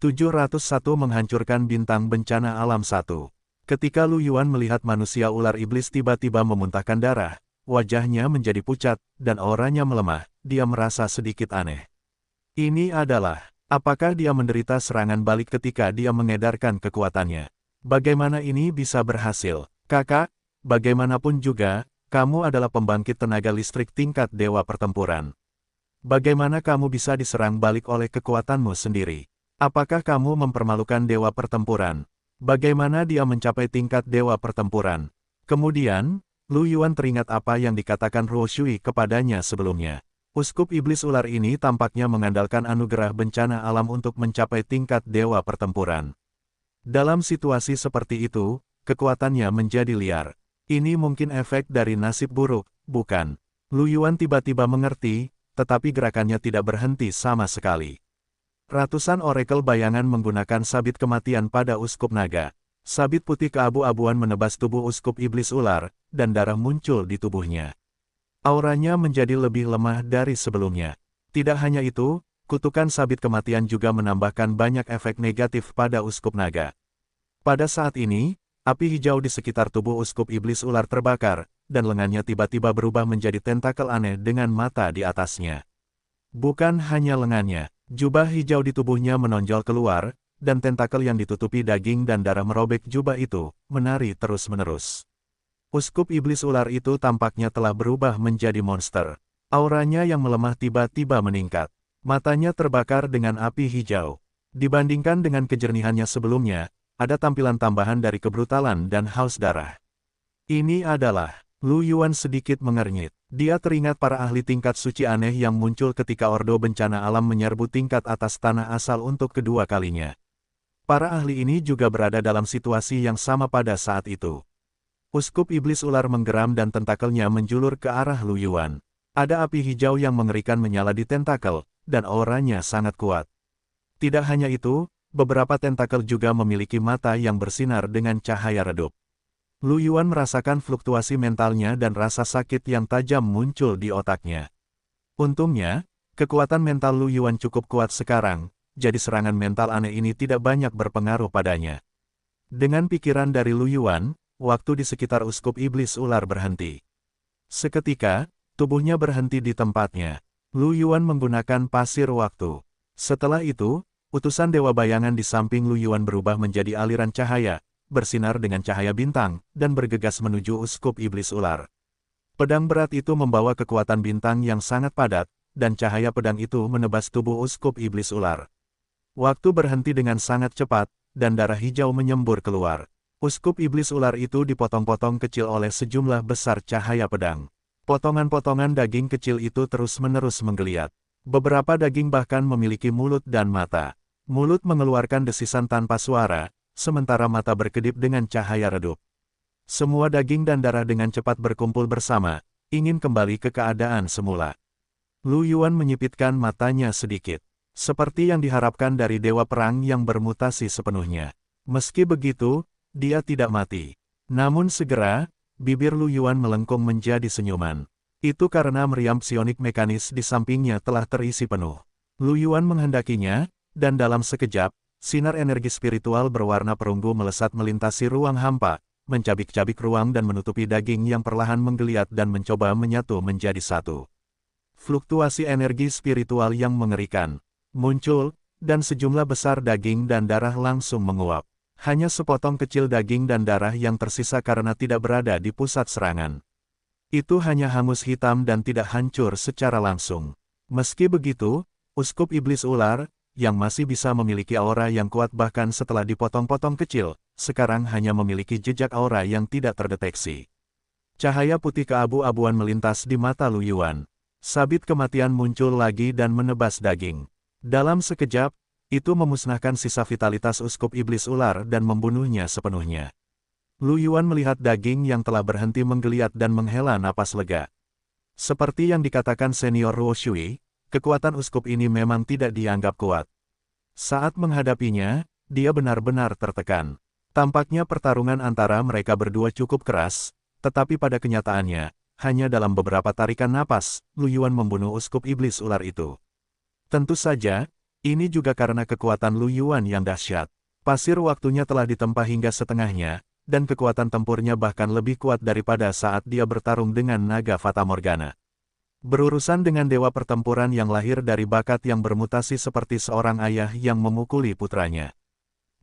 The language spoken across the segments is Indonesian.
701 Menghancurkan bintang bencana alam 1. Ketika Lu Yuan melihat manusia ular iblis tiba-tiba memuntahkan darah, wajahnya menjadi pucat, dan auranya melemah, dia merasa sedikit aneh. Ini adalah, apakah dia menderita serangan balik ketika dia mengedarkan kekuatannya? Bagaimana ini bisa berhasil? Kakak, bagaimanapun juga, kamu adalah pembangkit tenaga listrik tingkat dewa pertempuran. Bagaimana kamu bisa diserang balik oleh kekuatanmu sendiri? Apakah kamu mempermalukan dewa pertempuran? Bagaimana dia mencapai tingkat dewa pertempuran? Kemudian, Lu Yuan teringat apa yang dikatakan Ruo Shui kepadanya sebelumnya. Uskup iblis ular ini tampaknya mengandalkan anugerah bencana alam untuk mencapai tingkat dewa pertempuran. Dalam situasi seperti itu, kekuatannya menjadi liar. Ini mungkin efek dari nasib buruk, bukan? Lu Yuan tiba-tiba mengerti, tetapi gerakannya tidak berhenti sama sekali. Ratusan orakel bayangan menggunakan sabit kematian pada uskup naga. Sabit putih keabu-abuan menebas tubuh uskup iblis ular, dan darah muncul di tubuhnya. Auranya menjadi lebih lemah dari sebelumnya. Tidak hanya itu, kutukan sabit kematian juga menambahkan banyak efek negatif pada uskup naga. Pada saat ini, api hijau di sekitar tubuh uskup iblis ular terbakar, dan lengannya tiba-tiba berubah menjadi tentakel aneh dengan mata di atasnya. Bukan hanya lengannya. Jubah hijau di tubuhnya menonjol keluar, dan tentakel yang ditutupi daging dan darah merobek jubah itu, menari terus-menerus. Uskup iblis ular itu tampaknya telah berubah menjadi monster. Auranya yang melemah tiba-tiba meningkat. Matanya terbakar dengan api hijau. Dibandingkan dengan kejernihannya sebelumnya, ada tampilan tambahan dari kebrutalan dan haus darah. Ini adalah... Lu Yuan sedikit mengernyit. Dia teringat para ahli tingkat suci aneh yang muncul ketika Ordo Bencana Alam menyerbu tingkat atas tanah asal untuk kedua kalinya. Para ahli ini juga berada dalam situasi yang sama pada saat itu. Uskup iblis ular menggeram dan tentakelnya menjulur ke arah Lu Yuan. Ada api hijau yang mengerikan menyala di tentakel, dan auranya sangat kuat. Tidak hanya itu, beberapa tentakel juga memiliki mata yang bersinar dengan cahaya redup. Lu Yuan merasakan fluktuasi mentalnya dan rasa sakit yang tajam muncul di otaknya. Untungnya, kekuatan mental Lu Yuan cukup kuat sekarang, jadi serangan mental aneh ini tidak banyak berpengaruh padanya. Dengan pikiran dari Lu Yuan, waktu di sekitar uskup iblis ular berhenti. Seketika, tubuhnya berhenti di tempatnya. Lu Yuan menggunakan pasir waktu. Setelah itu, utusan dewa bayangan di samping Lu Yuan berubah menjadi aliran cahaya, bersinar dengan cahaya bintang, dan bergegas menuju uskup iblis ular. Pedang berat itu membawa kekuatan bintang yang sangat padat, dan cahaya pedang itu menebas tubuh uskup iblis ular. Waktu berhenti dengan sangat cepat, dan darah hijau menyembur keluar. Uskup iblis ular itu dipotong-potong kecil oleh sejumlah besar cahaya pedang. Potongan-potongan daging kecil itu terus-menerus menggeliat. Beberapa daging bahkan memiliki mulut dan mata. Mulut mengeluarkan desisan tanpa suara, sementara mata berkedip dengan cahaya redup. Semua daging dan darah dengan cepat berkumpul bersama, ingin kembali ke keadaan semula. Lu Yuan menyipitkan matanya sedikit. Seperti yang diharapkan dari dewa perang yang bermutasi sepenuhnya. Meski begitu, dia tidak mati. Namun segera, bibir Lu Yuan melengkung menjadi senyuman. Itu karena meriam psionik mekanis di sampingnya telah terisi penuh. Lu Yuan menghendakinya, dan dalam sekejap, sinar energi spiritual berwarna perunggu melesat melintasi ruang hampa, mencabik-cabik ruang dan menutupi daging yang perlahan menggeliat dan mencoba menyatu menjadi satu. Fluktuasi energi spiritual yang mengerikan muncul, dan sejumlah besar daging dan darah langsung menguap. Hanya sepotong kecil daging dan darah yang tersisa karena tidak berada di pusat serangan. Itu hanya hangus hitam dan tidak hancur secara langsung. Meski begitu, uskup iblis ular, yang masih bisa memiliki aura yang kuat bahkan setelah dipotong-potong kecil, sekarang hanya memiliki jejak aura yang tidak terdeteksi. Cahaya putih keabu-abuan melintas di mata Lu Yuan. Sabit kematian muncul lagi dan menebas daging. Dalam sekejap, itu memusnahkan sisa vitalitas uskup iblis ular dan membunuhnya sepenuhnya. Lu Yuan melihat daging yang telah berhenti menggeliat dan menghela napas lega. Seperti yang dikatakan senior Ruo Shui, kekuatan uskup ini memang tidak dianggap kuat. Saat menghadapinya, dia benar-benar tertekan. Tampaknya pertarungan antara mereka berdua cukup keras, tetapi pada kenyataannya, hanya dalam beberapa tarikan napas, Lu Yuan membunuh uskup iblis ular itu. Tentu saja, Ini juga karena kekuatan Lu Yuan yang dahsyat. Pasir waktunya telah ditempa hingga setengahnya, dan kekuatan tempurnya bahkan lebih kuat daripada saat dia bertarung dengan naga Fata Morgana. Berurusan dengan dewa pertempuran yang lahir dari bakat yang bermutasi seperti seorang ayah yang memukuli putranya.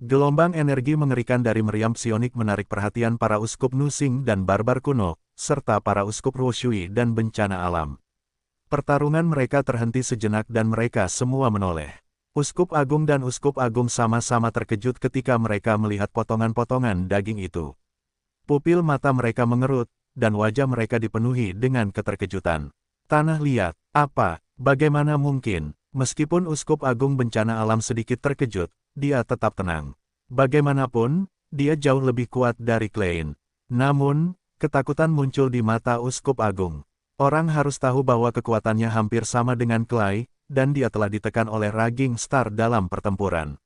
Gelombang energi mengerikan dari meriam psionik menarik perhatian para uskup Nusing dan barbar kuno, serta para uskup Ruoshui dan bencana alam. Pertarungan mereka terhenti sejenak dan mereka semua menoleh. Uskup Agung dan Uskup Agung sama-sama terkejut ketika mereka melihat potongan-potongan daging itu. Pupil mata mereka mengerut, dan wajah mereka dipenuhi dengan keterkejutan. Tanah liat, apa, bagaimana mungkin? Meskipun Uskup Agung bencana alam sedikit terkejut, dia tetap tenang. Bagaimanapun, dia jauh lebih kuat dari Klein. Namun, ketakutan muncul di mata Uskup Agung. Orang harus tahu bahwa kekuatannya hampir sama dengan Clay, dan dia telah ditekan oleh Raging Star dalam pertempuran.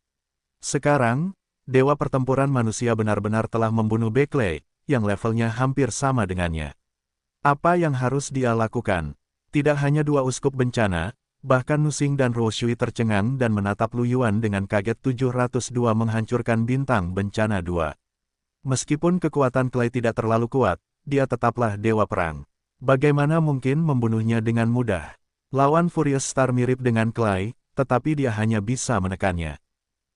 Sekarang, dewa pertempuran manusia benar-benar telah membunuh Clay, yang levelnya hampir sama dengannya. Apa yang harus dia lakukan? Tidak hanya dua uskup bencana, bahkan Nusing dan Ruoshui tercengang dan menatap Lu Yuan dengan kaget. 702 menghancurkan bintang bencana 2. Meskipun kekuatan Clay tidak terlalu kuat, dia tetaplah dewa perang. Bagaimana mungkin membunuhnya dengan mudah? Lawan Furious Star mirip dengan Clay, tetapi dia hanya bisa menekannya.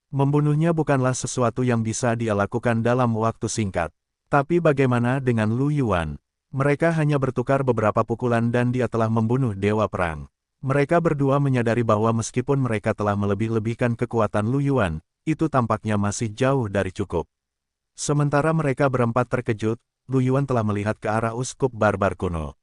Membunuhnya bukanlah sesuatu yang bisa dia lakukan dalam waktu singkat. Tapi bagaimana dengan Lu Yuan? Mereka hanya bertukar beberapa pukulan dan dia telah membunuh dewa perang. Mereka berdua menyadari bahwa meskipun mereka telah melebih-lebihkan kekuatan Lu Yuan, itu tampaknya masih jauh dari cukup. Sementara mereka berempat terkejut, Lu Yuan telah melihat ke arah uskup barbar kuno.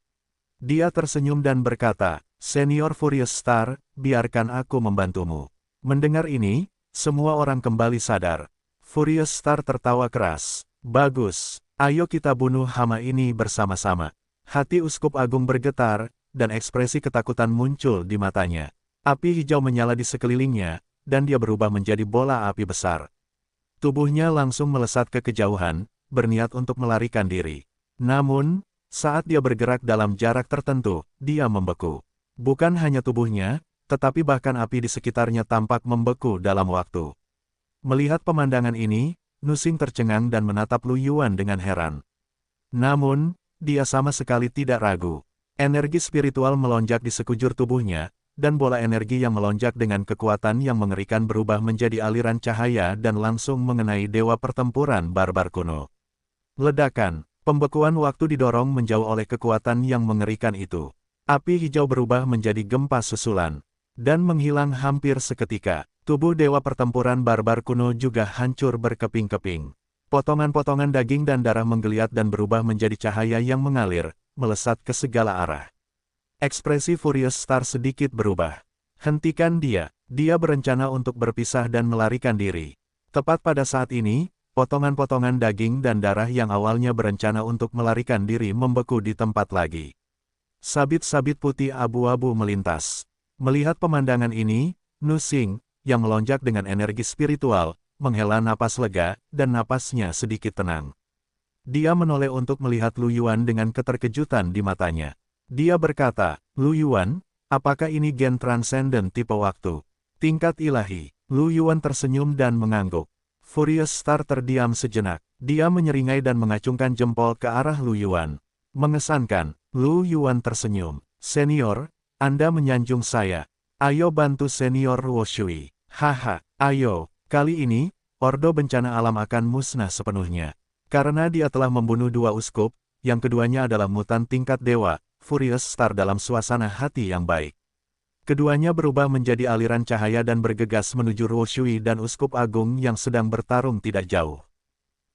Dia tersenyum dan berkata, "Senior Furious Star, biarkan aku membantumu." Mendengar ini, semua orang kembali sadar. Furious Star tertawa keras. "Bagus, ayo kita bunuh hama ini bersama-sama." Hati Uskup Agung bergetar, dan ekspresi ketakutan muncul di matanya. Api hijau menyala di sekelilingnya, dan dia berubah menjadi bola api besar. Tubuhnya langsung melesat ke kejauhan, berniat untuk melarikan diri. Namun, saat dia bergerak dalam jarak tertentu, dia membeku. Bukan hanya tubuhnya, tetapi bahkan api di sekitarnya tampak membeku dalam waktu. Melihat pemandangan ini, Nusing tercengang dan menatap Lu Yuan dengan heran. Namun, dia sama sekali tidak ragu. Energi spiritual melonjak di sekujur tubuhnya, dan bola energi yang melonjak dengan kekuatan yang mengerikan berubah menjadi aliran cahaya dan langsung mengenai dewa pertempuran barbar kuno. Ledakan, pembekuan waktu didorong menjauh oleh kekuatan yang mengerikan itu. Api hijau berubah menjadi gempa susulan, dan menghilang hampir seketika. Tubuh dewa pertempuran barbar kuno juga hancur berkeping-keping. Potongan-potongan daging dan darah menggeliat dan berubah menjadi cahaya yang mengalir, melesat ke segala arah. Ekspresi Furious Star sedikit berubah. Hentikan dia, dia berencana untuk berpisah dan melarikan diri. Tepat pada saat ini, potongan-potongan daging dan darah yang awalnya berencana untuk melarikan diri membeku di tempat lagi. Sabit-sabit putih abu-abu melintas. Melihat pemandangan ini, Nusing, yang melonjak dengan energi spiritual, menghela napas lega, dan napasnya sedikit tenang. Dia menoleh untuk melihat Lu Yuan dengan keterkejutan di matanya. Dia berkata, "Lu Yuan, apakah ini gen transcendent tipe waktu? Tingkat ilahi?" Lu Yuan tersenyum dan mengangguk. Furious Star terdiam sejenak. Dia menyeringai dan mengacungkan jempol ke arah Lu Yuan. Mengesankan, Lu Yuan tersenyum. "Senior, Anda menyanjung saya. Ayo bantu Senior Ruoshui." "Haha, ayo, kali ini, Ordo Bencana Alam akan musnah sepenuhnya. Karena dia telah membunuh dua uskup, yang keduanya adalah mutan tingkat dewa." Furious Star dalam suasana hati yang baik. Keduanya berubah menjadi aliran cahaya dan bergegas menuju Ruoshui dan Uskup Agung yang sedang bertarung tidak jauh.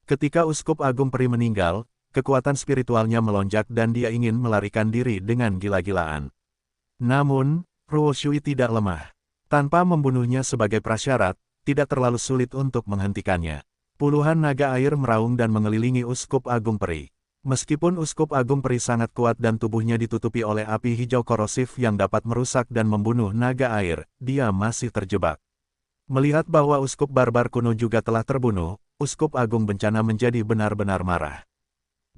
Ketika Uskup Agung Peri meninggal, kekuatan spiritualnya melonjak dan dia ingin melarikan diri dengan gila-gilaan. Namun, Ruoshui tidak lemah. Tanpa membunuhnya sebagai prasyarat, tidak terlalu sulit untuk menghentikannya. Puluhan naga air meraung dan mengelilingi Uskup Agung Peri. Meskipun Uskup Agung Peri sangat kuat dan tubuhnya ditutupi oleh api hijau korosif yang dapat merusak dan membunuh naga air, dia masih terjebak. Melihat bahwa Uskup Barbar kuno juga telah terbunuh, Uskup Agung Bencana menjadi benar-benar marah.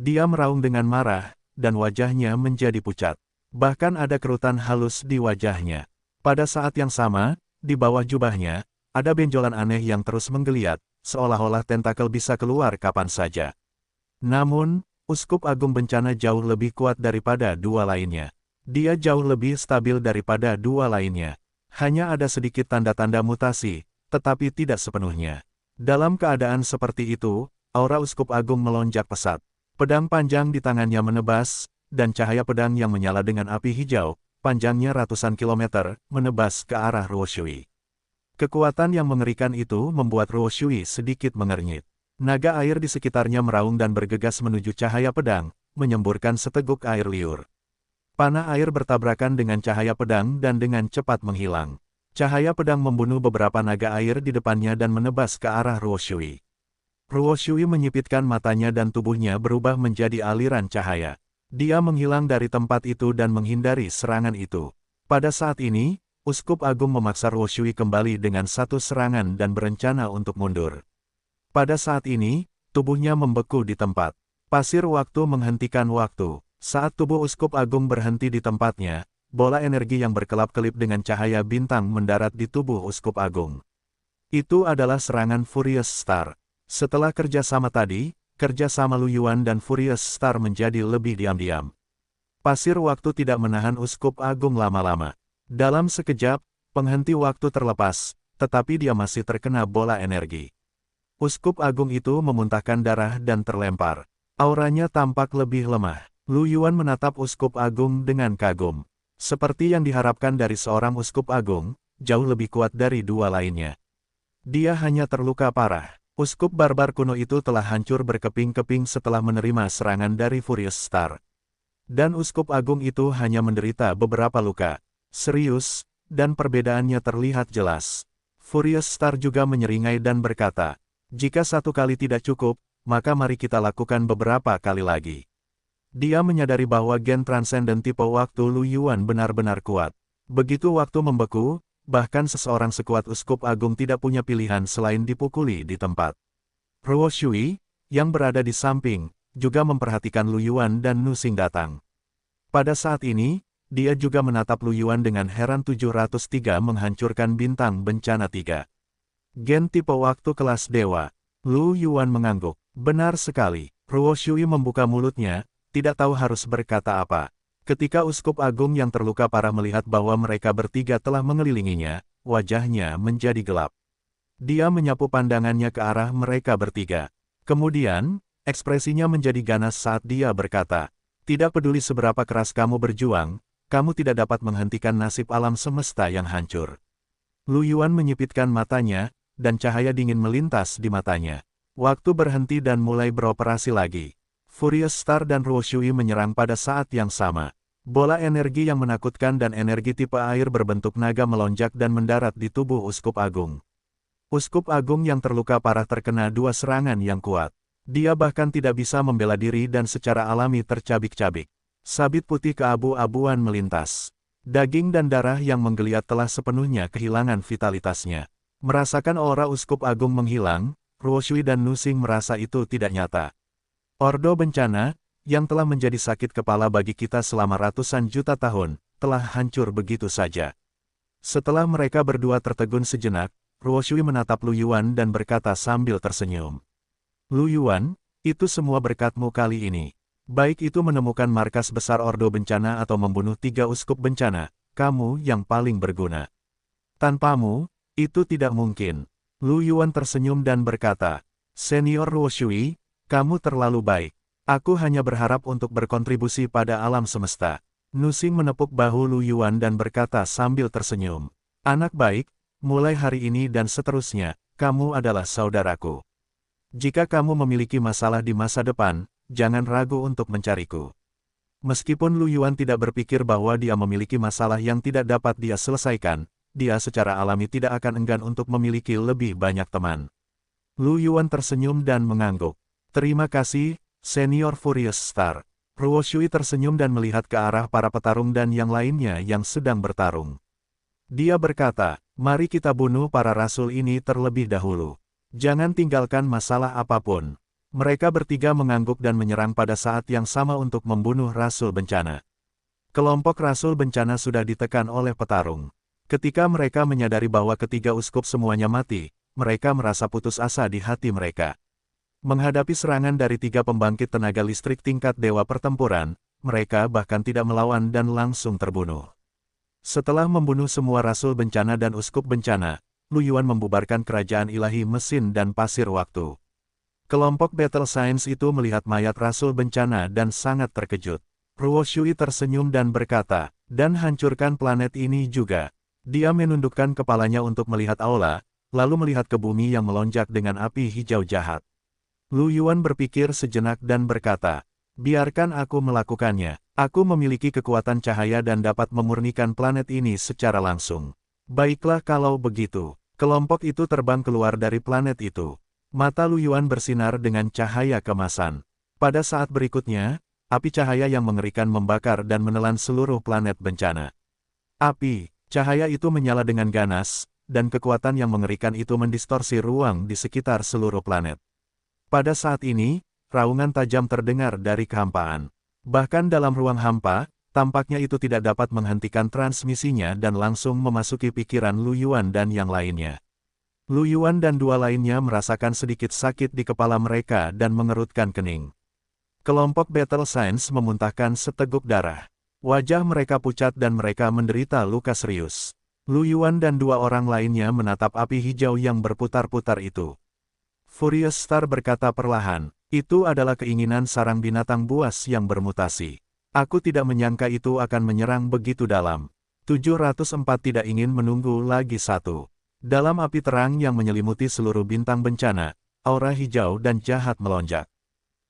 Dia meraung dengan marah, dan wajahnya menjadi pucat. Bahkan ada kerutan halus di wajahnya. Pada saat yang sama, di bawah jubahnya, ada benjolan aneh yang terus menggeliat, seolah-olah tentakel bisa keluar kapan saja. Namun, Uskup Agung Bencana jauh lebih kuat daripada dua lainnya. Dia jauh lebih stabil daripada dua lainnya. Hanya ada sedikit tanda-tanda mutasi, tetapi tidak sepenuhnya. Dalam keadaan seperti itu, aura Uskup Agung melonjak pesat. Pedang panjang di tangannya menebas, dan cahaya pedang yang menyala dengan api hijau, panjangnya ratusan kilometer, menebas ke arah Ruo Shui. Kekuatan yang mengerikan itu membuat Ruo Shui sedikit mengernyit. Naga air di sekitarnya meraung dan bergegas menuju cahaya pedang, menyemburkan seteguk air liur. Panah air bertabrakan dengan cahaya pedang dan dengan cepat menghilang. Cahaya pedang membunuh beberapa naga air di depannya dan menebas ke arah Ruo Shui. Ruo Shui menyipitkan matanya dan tubuhnya berubah menjadi aliran cahaya. Dia menghilang dari tempat itu dan menghindari serangan itu. Pada saat ini, Uskup Agung memaksa Ruo Shui kembali dengan satu serangan dan berencana untuk mundur. Pada saat ini, tubuhnya membeku di tempat. Pasir waktu menghentikan waktu. Saat tubuh Uskup Agung berhenti di tempatnya, bola energi yang berkelap-kelip dengan cahaya bintang mendarat di tubuh Uskup Agung. Itu adalah serangan Furious Star. Setelah kerjasama tadi, kerjasama Lu Yuan dan Furious Star menjadi lebih diam-diam. Pasir waktu tidak menahan Uskup Agung lama-lama. Dalam sekejap, penghenti waktu terlepas, tetapi dia masih terkena bola energi. Uskup Agung itu memuntahkan darah dan terlempar. Auranya tampak lebih lemah. Lu Yuan menatap Uskup Agung dengan kagum. Seperti yang diharapkan dari seorang Uskup Agung, jauh lebih kuat dari dua lainnya. Dia hanya terluka parah. Uskup barbar kuno itu telah hancur berkeping-keping setelah menerima serangan dari Furious Star. Dan Uskup Agung itu hanya menderita beberapa luka serius, dan perbedaannya terlihat jelas. Furious Star juga menyeringai dan berkata, "Jika satu kali tidak cukup, maka mari kita lakukan beberapa kali lagi." Dia menyadari bahwa gen transenden tipe waktu Lu Yuan benar-benar kuat. Begitu waktu membeku, bahkan seseorang sekuat Uskup Agung tidak punya pilihan selain dipukuli di tempat. Ruo Shui, yang berada di samping, juga memperhatikan Lu Yuan dan Nusing datang. Pada saat ini, dia juga menatap Lu Yuan dengan heran. 703 menghancurkan bintang bencana 3. Gen tipe waktu kelas dewa. Lu Yuan mengangguk. Benar sekali. Ruo Shui membuka mulutnya, tidak tahu harus berkata apa. Ketika Uskup Agung yang terluka parah melihat bahwa mereka bertiga telah mengelilinginya, wajahnya menjadi gelap. Dia menyapu pandangannya ke arah mereka bertiga. Kemudian, ekspresinya menjadi ganas saat dia berkata, "Tidak peduli seberapa keras kamu berjuang, kamu tidak dapat menghentikan nasib alam semesta yang hancur." Lu Yuan menyipitkan matanya, dan cahaya dingin melintas di matanya. Waktu berhenti dan mulai beroperasi lagi. Furious Star dan Ruo Shui menyerang pada saat yang sama. Bola energi yang menakutkan dan energi tipe air berbentuk naga melonjak dan mendarat di tubuh Uskup Agung. Uskup Agung yang terluka parah terkena dua serangan yang kuat. Dia bahkan tidak bisa membela diri dan secara alami tercabik-cabik. Sabit putih keabu-abuan melintas. Daging dan darah yang menggeliat telah sepenuhnya kehilangan vitalitasnya. Merasakan aura Uskup Agung menghilang, Ruo Shui dan Nusing merasa itu tidak nyata. Ordo Bencana, yang telah menjadi sakit kepala bagi kita selama ratusan juta tahun, telah hancur begitu saja. Setelah mereka berdua tertegun sejenak, Ruo Shui menatap Lu Yuan dan berkata sambil tersenyum. "Lu Yuan, itu semua berkatmu kali ini. Baik itu menemukan markas besar Ordo Bencana atau membunuh 3 uskup bencana, kamu yang paling berguna. Tanpamu, itu tidak mungkin." Lu Yuan tersenyum dan berkata, "Senior Ruo Shui, kamu terlalu baik. Aku hanya berharap untuk berkontribusi pada alam semesta." Nusing menepuk bahu Lu Yuan dan berkata sambil tersenyum, "Anak baik, mulai hari ini dan seterusnya, kamu adalah saudaraku. Jika kamu memiliki masalah di masa depan, jangan ragu untuk mencariku." Meskipun Lu Yuan tidak berpikir bahwa dia memiliki masalah yang tidak dapat dia selesaikan, dia secara alami tidak akan enggan untuk memiliki lebih banyak teman. Lu Yuan tersenyum dan mengangguk. "Terima kasih, Senior Furious Star." Ruo Shui tersenyum dan melihat ke arah para petarung dan yang lainnya yang sedang bertarung. Dia berkata, "Mari kita bunuh para rasul ini terlebih dahulu. Jangan tinggalkan masalah apapun." Mereka bertiga mengangguk dan menyerang pada saat yang sama untuk membunuh rasul bencana. Kelompok rasul bencana sudah ditekan oleh petarung. Ketika mereka menyadari bahwa ketiga uskup semuanya mati, mereka merasa putus asa di hati mereka. Menghadapi serangan dari 3 pembangkit tenaga listrik tingkat dewa pertempuran, mereka bahkan tidak melawan dan langsung terbunuh. Setelah membunuh semua rasul bencana dan uskup bencana, Lu Yuan membubarkan kerajaan ilahi mesin dan pasir waktu. Kelompok Battle Science itu melihat mayat rasul bencana dan sangat terkejut. Ruo Shui tersenyum dan berkata, "Dan hancurkan planet ini juga." Dia menundukkan kepalanya untuk melihat aula, lalu melihat ke bumi yang melonjak dengan api hijau jahat. Lu Yuan berpikir sejenak dan berkata, "Biarkan aku melakukannya. Aku memiliki kekuatan cahaya dan dapat memurnikan planet ini secara langsung." "Baiklah kalau begitu." Kelompok itu terbang keluar dari planet itu. Mata Lu Yuan bersinar dengan cahaya kemasan. Pada saat berikutnya, api cahaya yang mengerikan membakar dan menelan seluruh planet bencana. Api, cahaya itu menyala dengan ganas, dan kekuatan yang mengerikan itu mendistorsi ruang di sekitar seluruh planet. Pada saat ini, raungan tajam terdengar dari kehampaan. Bahkan dalam ruang hampa, tampaknya itu tidak dapat menghentikan transmisinya dan langsung memasuki pikiran Lu Yuan dan yang lainnya. Lu Yuan dan 2 lainnya merasakan sedikit sakit di kepala mereka dan mengerutkan kening. Kelompok Battle Science memuntahkan seteguk darah. Wajah mereka pucat dan mereka menderita luka serius. Lu Yuan dan 2 orang lainnya menatap api hijau yang berputar-putar itu. Furious Star berkata perlahan, "Itu adalah keinginan sarang binatang buas yang bermutasi. Aku tidak menyangka itu akan menyerang begitu dalam." 704 tidak ingin menunggu lagi satu. Dalam api terang yang menyelimuti seluruh bintang bencana, aura hijau dan jahat melonjak.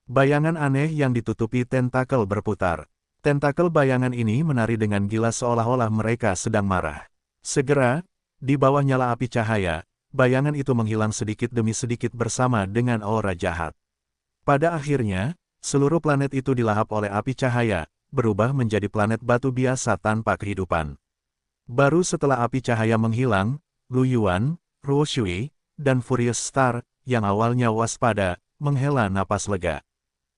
Bayangan aneh yang ditutupi tentakel berputar. Tentakel bayangan ini menari dengan gila seolah-olah mereka sedang marah. Segera, di bawah nyala api cahaya, bayangan itu menghilang sedikit demi sedikit bersama dengan aura jahat. Pada akhirnya, seluruh planet itu dilahap oleh api cahaya, berubah menjadi planet batu biasa tanpa kehidupan. Baru setelah api cahaya menghilang, Lu Yuan, Ruo Shui, dan Furious Star, yang awalnya waspada, menghela napas lega.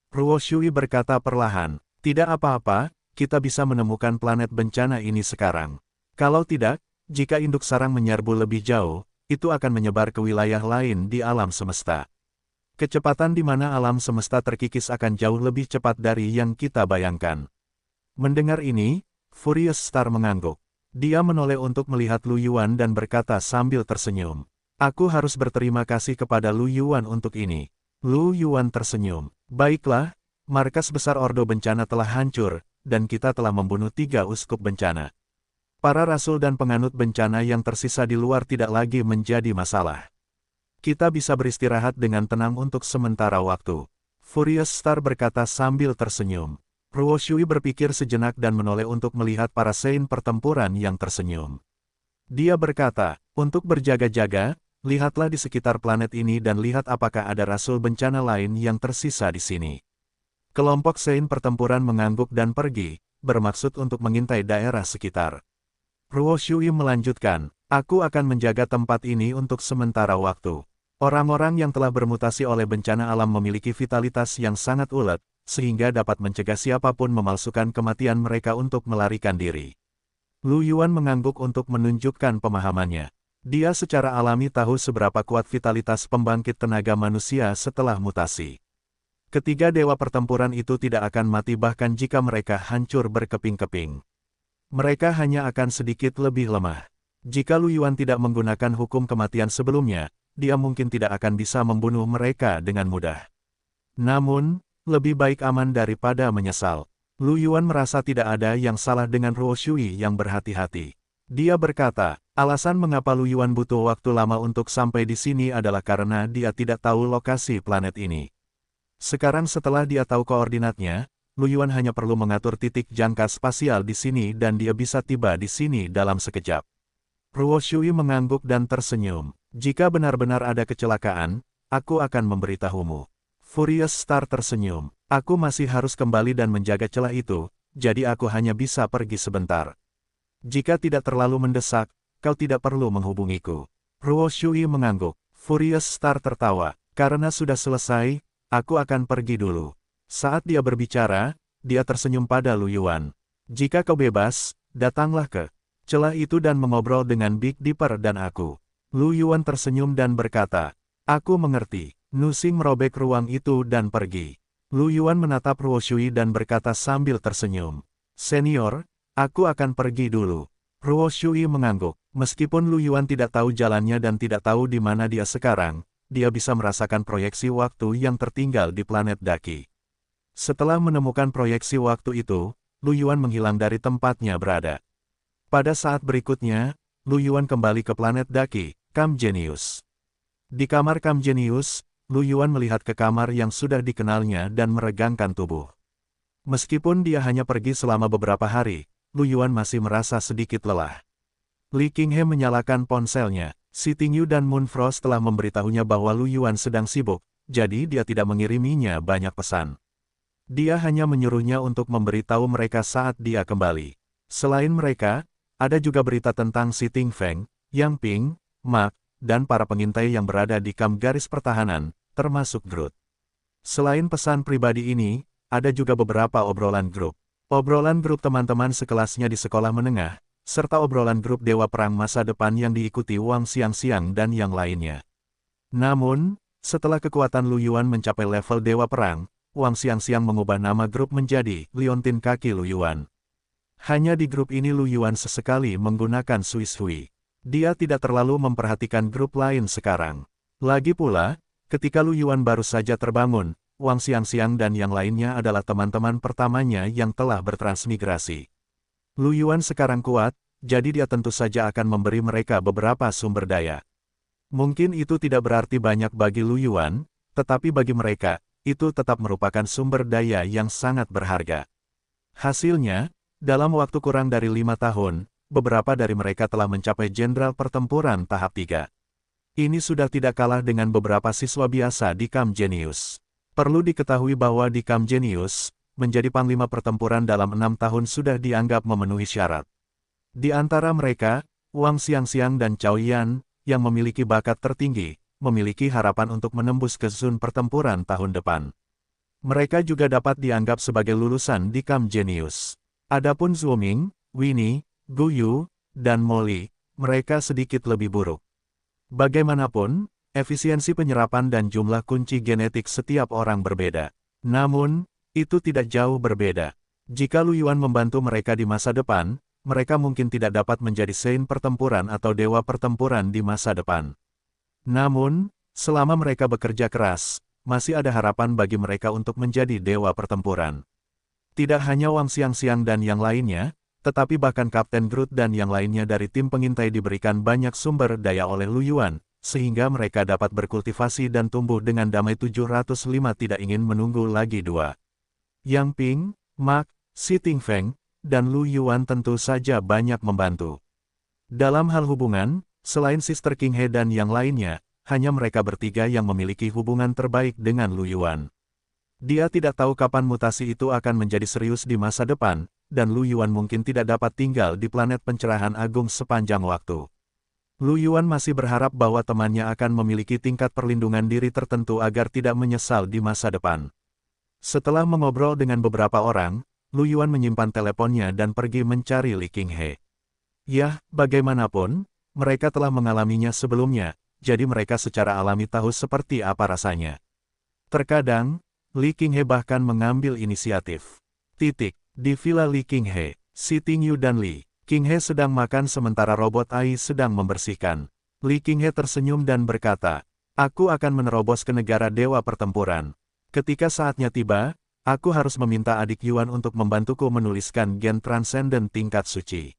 Ruo Shui berkata perlahan, "Tidak apa-apa, kita bisa menemukan planet bencana ini sekarang. Kalau tidak, jika induk sarang menyerbu lebih jauh, itu akan menyebar ke wilayah lain di alam semesta. Kecepatan di mana alam semesta terkikis akan jauh lebih cepat dari yang kita bayangkan." Mendengar ini, Furious Star mengangguk. Dia menoleh untuk melihat Lu Yuan dan berkata sambil tersenyum, "Aku harus berterima kasih kepada Lu Yuan untuk ini." Lu Yuan tersenyum. "Baiklah, markas besar Ordo Bencana telah hancur, dan kita telah membunuh 3 uskup bencana. Para rasul dan penganut bencana yang tersisa di luar tidak lagi menjadi masalah. Kita bisa beristirahat dengan tenang untuk sementara waktu." Furious Star berkata sambil tersenyum. Ruo Shui berpikir sejenak dan menoleh untuk melihat para Sein pertempuran yang tersenyum. Dia berkata, "Untuk berjaga-jaga, lihatlah di sekitar planet ini dan lihat apakah ada rasul bencana lain yang tersisa di sini." Kelompok Sein pertempuran mengangguk dan pergi, bermaksud untuk mengintai daerah sekitar. Ruo Shui melanjutkan, "Aku akan menjaga tempat ini untuk sementara waktu. Orang-orang yang telah bermutasi oleh bencana alam memiliki vitalitas yang sangat ulet, sehingga dapat mencegah siapapun memalsukan kematian mereka untuk melarikan diri." Lu Yuan mengangguk untuk menunjukkan pemahamannya. Dia secara alami tahu seberapa kuat vitalitas pembangkit tenaga manusia setelah mutasi. Ketiga dewa pertempuran itu tidak akan mati bahkan jika mereka hancur berkeping-keping. Mereka hanya akan sedikit lebih lemah. Jika Lu Yuan tidak menggunakan hukum kematian sebelumnya, dia mungkin tidak akan bisa membunuh mereka dengan mudah. Namun, lebih baik aman daripada menyesal. Lu Yuan merasa tidak ada yang salah dengan Ruo Shui yang berhati-hati. Dia berkata, alasan mengapa Lu Yuan butuh waktu lama untuk sampai di sini adalah karena dia tidak tahu lokasi planet ini. Sekarang setelah dia tahu koordinatnya, Lu Yuan hanya perlu mengatur titik jangka spasial di sini dan dia bisa tiba di sini dalam sekejap. Ruo Shui mengangguk dan tersenyum. "Jika benar-benar ada kecelakaan, aku akan memberitahumu." Furious Star tersenyum. "Aku masih harus kembali dan menjaga celah itu, jadi aku hanya bisa pergi sebentar. Jika tidak terlalu mendesak, kau tidak perlu menghubungiku." Ruo Shui mengangguk. Furious Star tertawa. "Karena sudah selesai, aku akan pergi dulu." Saat dia berbicara, dia tersenyum pada Lu Yuan. "Jika kau bebas, datanglah ke celah itu dan mengobrol dengan Big Dipper dan aku. Lu Yuan tersenyum dan berkata, aku mengerti. Nu Xing merobek ruang itu dan pergi. Lu Yuan menatap Ruo Shui dan berkata sambil tersenyum. Senior, aku akan pergi dulu. Ruo Shui mengangguk. Meskipun Lu Yuan tidak tahu jalannya dan tidak tahu di mana dia sekarang, dia bisa merasakan proyeksi waktu yang tertinggal di planet Daki. Setelah menemukan proyeksi waktu itu, Lu Yuan menghilang dari tempatnya berada. Pada saat berikutnya, Lu Yuan kembali ke planet Daki, Kam Genius. Di kamar Kam Genius, Lu Yuan melihat ke kamar yang sudah dikenalnya dan meregangkan tubuh. Meskipun dia hanya pergi selama beberapa hari, Lu Yuan masih merasa sedikit lelah. Li Qinghe menyalakan ponselnya. Si Tingyu dan Moon Frost telah memberitahunya bahwa Lu Yuan sedang sibuk, jadi dia tidak mengiriminya banyak pesan. Dia hanya menyuruhnya untuk memberitahu mereka saat dia kembali. Selain mereka, ada juga berita tentang Si Ting Feng, Yang Ping, Mark, dan para pengintai yang berada di kamp garis pertahanan, termasuk Groot. Selain pesan pribadi ini, ada juga beberapa obrolan grup. Obrolan grup teman-teman sekelasnya di sekolah menengah, serta obrolan grup Dewa Perang masa depan yang diikuti Wang Xiangxiang dan yang lainnya. Namun, setelah kekuatan Lu Yuan mencapai level Dewa Perang, Wang Xiangxiang mengubah nama grup menjadi Liontin Kaki Lu Yuan. Hanya di grup ini Lu Yuan sesekali menggunakan Sui Sui. Dia tidak terlalu memperhatikan grup lain sekarang. Lagi pula, ketika Lu Yuan baru saja terbangun, Wang Xiangxiang dan yang lainnya adalah teman-teman pertamanya yang telah bertransmigrasi. Lu Yuan sekarang kuat, jadi dia tentu saja akan memberi mereka beberapa sumber daya. Mungkin itu tidak berarti banyak bagi Lu Yuan, tetapi bagi mereka, itu tetap merupakan sumber daya yang sangat berharga. Hasilnya, dalam waktu kurang dari 5 tahun, beberapa dari mereka telah mencapai jenderal pertempuran tahap 3. Ini sudah tidak kalah dengan beberapa siswa biasa di Kam Genius. Perlu diketahui bahwa di Kam Genius, menjadi panglima pertempuran dalam 6 tahun sudah dianggap memenuhi syarat. Di antara mereka, Wang Xiangxiang dan Cao Yan, yang memiliki bakat tertinggi, memiliki harapan untuk menembus ke zon pertempuran tahun depan. Mereka juga dapat dianggap sebagai lulusan di Kam Genius. Adapun Zhou Ming, Winnie, Gu Yu, dan Molly, mereka sedikit lebih buruk. Bagaimanapun, efisiensi penyerapan dan jumlah kunci genetik setiap orang berbeda. Namun, itu tidak jauh berbeda. Jika Lu Yuan membantu mereka di masa depan, mereka mungkin tidak dapat menjadi Saint pertempuran atau Dewa pertempuran di masa depan. Namun, selama mereka bekerja keras, masih ada harapan bagi mereka untuk menjadi Dewa pertempuran. Tidak hanya Wang Xiangxiang dan yang lainnya, tetapi bahkan Kapten Groot dan yang lainnya dari tim pengintai diberikan banyak sumber daya oleh Lu Yuan, sehingga mereka dapat berkultivasi dan tumbuh dengan damai. 705 tidak ingin menunggu lagi 2. Yang Ping, Mark, Si Ting Feng, dan Lu Yuan tentu saja banyak membantu. Dalam hal hubungan, selain Sister Qinghe dan yang lainnya, hanya mereka bertiga yang memiliki hubungan terbaik dengan Lu Yuan. Dia tidak tahu kapan mutasi itu akan menjadi serius di masa depan, dan Lu Yuan mungkin tidak dapat tinggal di planet pencerahan agung sepanjang waktu. Lu Yuan masih berharap bahwa temannya akan memiliki tingkat perlindungan diri tertentu agar tidak menyesal di masa depan. Setelah mengobrol dengan beberapa orang, Lu Yuan menyimpan teleponnya dan pergi mencari Li Qinghe. Yah, bagaimanapun, mereka telah mengalaminya sebelumnya, jadi mereka secara alami tahu seperti apa rasanya. Terkadang, Li Qinghe bahkan mengambil inisiatif. Di Villa Li Qinghe, Si Tingyu dan Li Qinghe sedang makan sementara robot AI sedang membersihkan. Li Qinghe tersenyum dan berkata, aku akan menerobos ke negara Dewa Pertempuran. Ketika saatnya tiba, aku harus meminta adik Yuan untuk membantuku menuliskan gen transenden tingkat suci.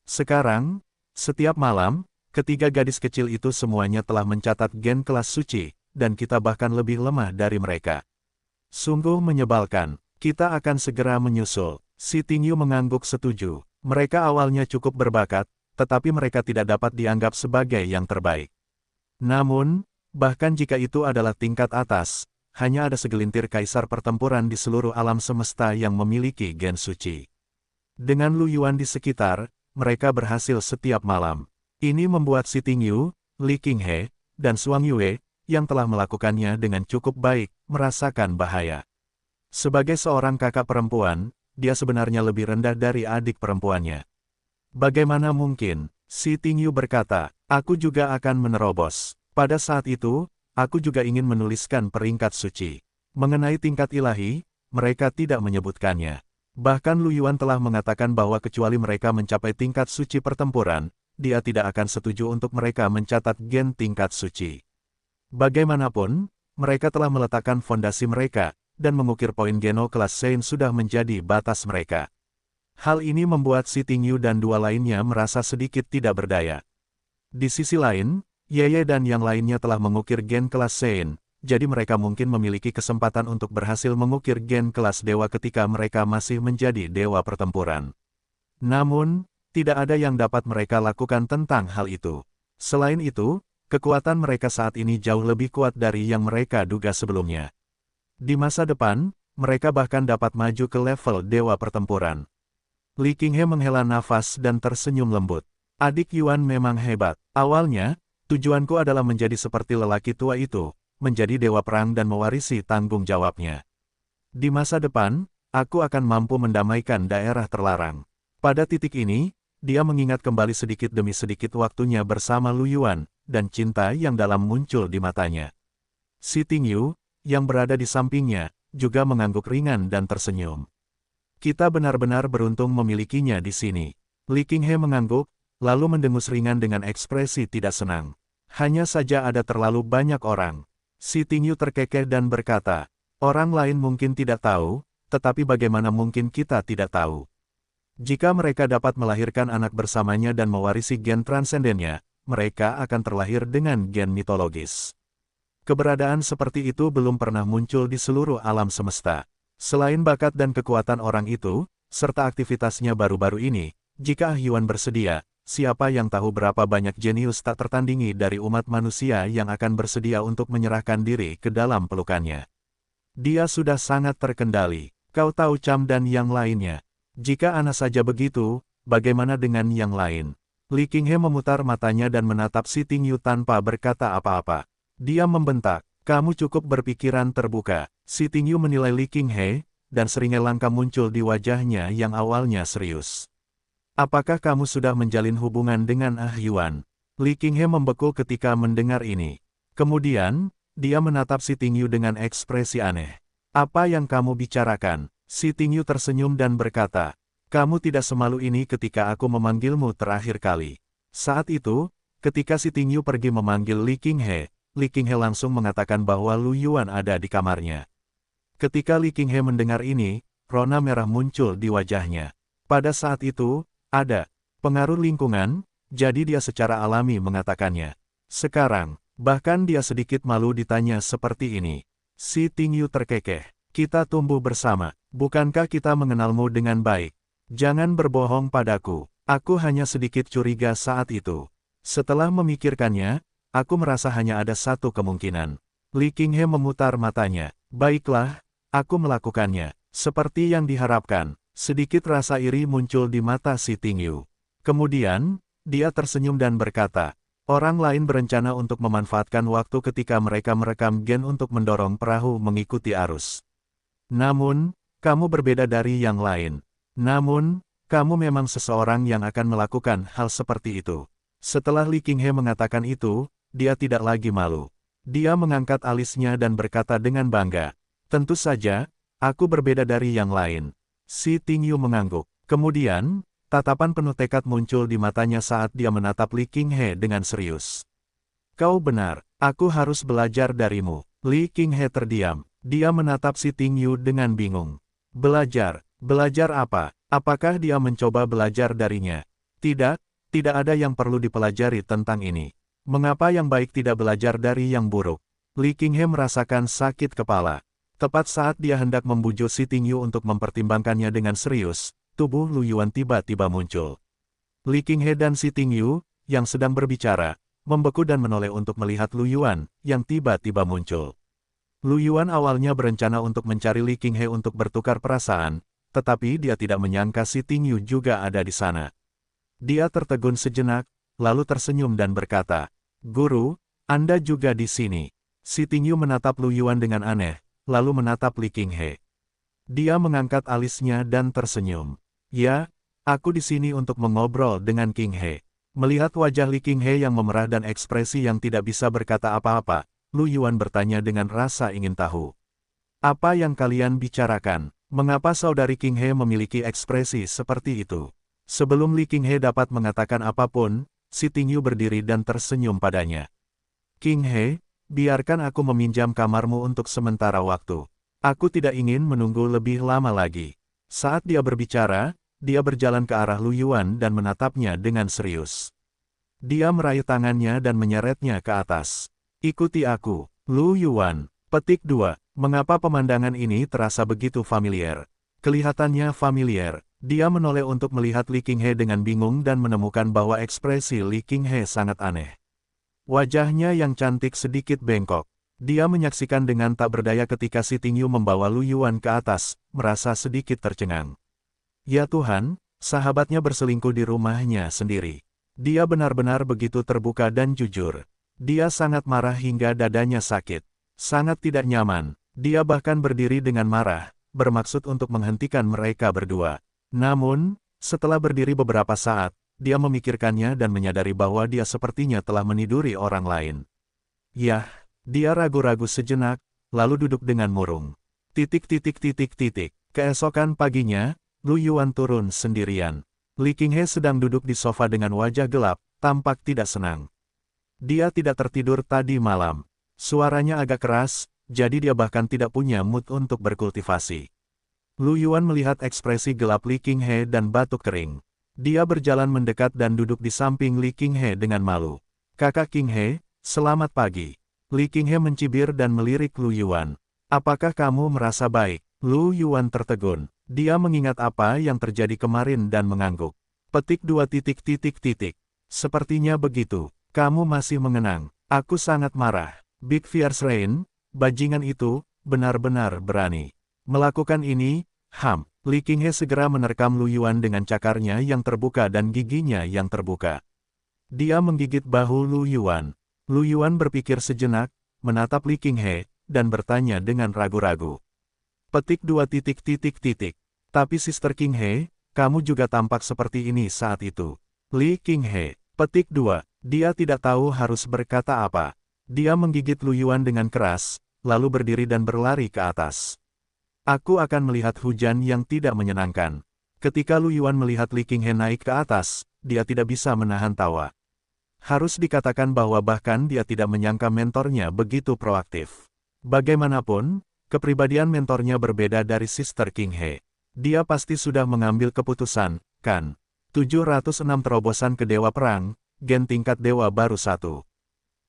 Sekarang, setiap malam, ketiga gadis kecil itu semuanya telah mencatat gen kelas suci, dan kita bahkan lebih lemah dari mereka. Sungguh menyebalkan, kita akan segera menyusul. Si Tingyu mengangguk setuju. Mereka awalnya cukup berbakat, tetapi mereka tidak dapat dianggap sebagai yang terbaik. Namun, bahkan jika itu adalah tingkat atas, hanya ada segelintir kaisar pertempuran di seluruh alam semesta yang memiliki gen suci. Dengan Lu Yuan di sekitar, mereka berhasil setiap malam. Ini membuat Si Tingyu, Li Qinghe, dan Suang Yue, yang telah melakukannya dengan cukup baik, merasakan bahaya. Sebagai seorang kakak perempuan, dia sebenarnya lebih rendah dari adik perempuannya. Bagaimana mungkin? Si Tingyu berkata, aku juga akan menerobos. Pada saat itu, aku juga ingin menuliskan peringkat suci. Mengenai tingkat ilahi, mereka tidak menyebutkannya. Bahkan Lu Yuan telah mengatakan bahwa kecuali mereka mencapai tingkat suci pertempuran, dia tidak akan setuju untuk mereka mencatat gen tingkat suci. Bagaimanapun, mereka telah meletakkan fondasi mereka, dan mengukir poin Geno kelas Sein sudah menjadi batas mereka. Hal ini membuat Si Tingyu dan dua lainnya merasa sedikit tidak berdaya. Di sisi lain, Yeye dan yang lainnya telah mengukir gen kelas Sein, jadi mereka mungkin memiliki kesempatan untuk berhasil mengukir gen kelas dewa ketika mereka masih menjadi dewa pertempuran. Namun, tidak ada yang dapat mereka lakukan tentang hal itu. Selain itu, kekuatan mereka saat ini jauh lebih kuat dari yang mereka duga sebelumnya. Di masa depan, mereka bahkan dapat maju ke level dewa pertempuran. Li Qinghe menghela nafas dan tersenyum lembut. Adik Yuan memang hebat. Awalnya, tujuanku adalah menjadi seperti lelaki tua itu, menjadi dewa perang dan mewarisi tanggung jawabnya. Di masa depan, aku akan mampu mendamaikan daerah terlarang. Pada titik ini, dia mengingat kembali sedikit demi sedikit waktunya bersama Lu Yuan, dan cinta yang dalam muncul di matanya. Si Tingyu, yang berada di sampingnya, juga mengangguk ringan dan tersenyum. Kita benar-benar beruntung memilikinya di sini. Li Qinghe mengangguk, lalu mendengus ringan dengan ekspresi tidak senang. Hanya saja ada terlalu banyak orang. Si Tingyu terkekeh dan berkata, orang lain mungkin tidak tahu, tetapi bagaimana mungkin kita tidak tahu? Jika mereka dapat melahirkan anak bersamanya dan mewarisi gen transendennya, mereka akan terlahir dengan gen mitologis. Keberadaan seperti itu belum pernah muncul di seluruh alam semesta. Selain bakat dan kekuatan orang itu, serta aktivitasnya baru-baru ini, jika Ah Yuan bersedia, siapa yang tahu berapa banyak jenius tak tertandingi dari umat manusia yang akan bersedia untuk menyerahkan diri ke dalam pelukannya. Dia sudah sangat terkendali. Kau tahu Cham dan yang lainnya. Jika Ana saja begitu, bagaimana dengan yang lain? Li Qinghe memutar matanya dan menatap Si Tingyu tanpa berkata apa-apa. Dia membentak, kamu cukup berpikiran terbuka. Si Tingyu menilai Li Qinghe, dan seringnya langkah muncul di wajahnya yang awalnya serius. Apakah kamu sudah menjalin hubungan dengan Ah Yuan? Li Qinghe membeku ketika mendengar ini. Kemudian, dia menatap Si Tingyu dengan ekspresi aneh. Apa yang kamu bicarakan? Si Tingyu tersenyum dan berkata, kamu tidak semalu ini ketika aku memanggilmu terakhir kali. Saat itu, ketika Si Tingyu pergi memanggil Li Qinghe langsung mengatakan bahwa Lu Yuan ada di kamarnya. Ketika Li Qinghe mendengar ini, rona merah muncul di wajahnya. Pada saat itu, ada pengaruh lingkungan, jadi dia secara alami mengatakannya. Sekarang, bahkan dia sedikit malu ditanya seperti ini. Si Tingyu terkekeh. Kita tumbuh bersama. Bukankah kita mengenalmu dengan baik? Jangan berbohong padaku. Aku hanya sedikit curiga saat itu. Setelah memikirkannya, aku merasa hanya ada satu kemungkinan. Li Qinghe memutar matanya. Baiklah, aku melakukannya. Seperti yang diharapkan, sedikit rasa iri muncul di mata Si Tingyu. Kemudian, dia tersenyum dan berkata, orang lain berencana untuk memanfaatkan waktu ketika mereka merekam gen untuk mendorong perahu mengikuti arus. Namun, kamu berbeda dari yang lain. Namun, kamu memang seseorang yang akan melakukan hal seperti itu. Setelah Li Qinghe mengatakan itu, dia tidak lagi malu. Dia mengangkat alisnya dan berkata dengan bangga, tentu saja, aku berbeda dari yang lain. Si Tingyu mengangguk. Kemudian, tatapan penuh tekad muncul di matanya saat dia menatap Li Qinghe dengan serius. Kau benar, aku harus belajar darimu. Li Qinghe terdiam. Dia menatap Si Tingyu dengan bingung. Belajar? Belajar apa? Apakah dia mencoba belajar darinya? Tidak, tidak ada yang perlu dipelajari tentang ini. Mengapa yang baik tidak belajar dari yang buruk? Li Qinghe merasakan sakit kepala. Tepat saat dia hendak membujuk Si Tingyu untuk mempertimbangkannya dengan serius, tubuh Lu Yuan tiba-tiba muncul. Li Qinghe dan Si Tingyu, yang sedang berbicara, membeku dan menoleh untuk melihat Lu Yuan, yang tiba-tiba muncul. Lu Yuan awalnya berencana untuk mencari Li Qinghe untuk bertukar perasaan, tetapi dia tidak menyangka Si Tingyu juga ada di sana. Dia tertegun sejenak, lalu tersenyum dan berkata, Guru, Anda juga di sini. Si Tingyu menatap Lu Yuan dengan aneh, lalu menatap Li Qinghe. Dia mengangkat alisnya dan tersenyum. Ya, Aku di sini untuk mengobrol dengan King He. Melihat wajah Li King He yang memerah dan ekspresi yang tidak bisa berkata apa-apa, Lu Yuan bertanya dengan rasa ingin tahu. Apa yang kalian bicarakan? Mengapa saudari King He memiliki ekspresi seperti itu? Sebelum Li King He dapat mengatakan apapun, si Ting Yu berdiri dan tersenyum padanya. King He, biarkan aku meminjam kamarmu untuk sementara waktu. Aku tidak ingin menunggu lebih lama lagi. Saat dia berbicara, dia berjalan ke arah Lu Yuan dan menatapnya dengan serius. Dia meraih tangannya dan menyeretnya ke atas. Ikuti aku, Lu Yuan. Petik 2. Mengapa pemandangan ini terasa begitu familiar? Kelihatannya familiar. Dia menoleh untuk melihat Li King He dengan bingung dan menemukan bahwa ekspresi Li King He sangat aneh. Wajahnya yang cantik sedikit bengkok. Dia menyaksikan dengan tak berdaya ketika si Ting Yu membawa Lu Yuan ke atas, merasa sedikit tercengang. Ya Tuhan, sahabatnya berselingkuh di rumahnya sendiri. Dia benar-benar begitu terbuka dan jujur. Dia sangat marah hingga dadanya sakit. Sangat tidak nyaman. Dia bahkan berdiri dengan marah, bermaksud untuk menghentikan mereka berdua. Namun, setelah berdiri beberapa saat, dia memikirkannya dan menyadari bahwa dia sepertinya telah meniduri orang lain. Yah, dia ragu-ragu sejenak, lalu duduk dengan murung. Keesokan paginya, Lu Yuan turun sendirian. Li King He sedang duduk di sofa dengan wajah gelap, tampak tidak senang. Dia tidak tertidur tadi malam. Suaranya agak keras, jadi dia bahkan tidak punya mood untuk berkultivasi. Lu Yuan melihat ekspresi gelap Li King He dan batuk kering. Dia berjalan mendekat dan duduk di samping Li King He dengan malu. Kakak King He, selamat pagi. Li King He mencibir dan melirik Lu Yuan. Apakah kamu merasa baik? Lu Yuan tertegun. Dia mengingat apa yang terjadi kemarin dan mengangguk. Petik 2. Sepertinya begitu. Kamu masih mengenang. Aku sangat marah. Big Fierce Rain, bajingan itu, benar-benar berani. Melakukan ini, Li King He segera menerkam Lu Yuan dengan cakarnya yang terbuka dan giginya yang terbuka. Dia menggigit bahu Lu Yuan. Lu Yuan berpikir sejenak, menatap Li King He, dan bertanya dengan ragu-ragu. Petik 2. Tapi Sister King He, kamu juga tampak seperti ini saat itu. Li King He. Petik 2. Dia tidak tahu harus berkata apa. Dia menggigit Lu Yuan dengan keras, lalu berdiri dan berlari ke atas. Aku akan melihat hujan yang tidak menyenangkan. Ketika Lu Yuan melihat Li King He naik ke atas, dia tidak bisa menahan tawa. Harus dikatakan bahwa bahkan dia tidak menyangka mentornya begitu proaktif. Bagaimanapun, kepribadian mentornya berbeda dari Sister King He. Dia pasti sudah mengambil keputusan, kan? 706 terobosan ke Dewa Perang, gen tingkat Dewa baru 1.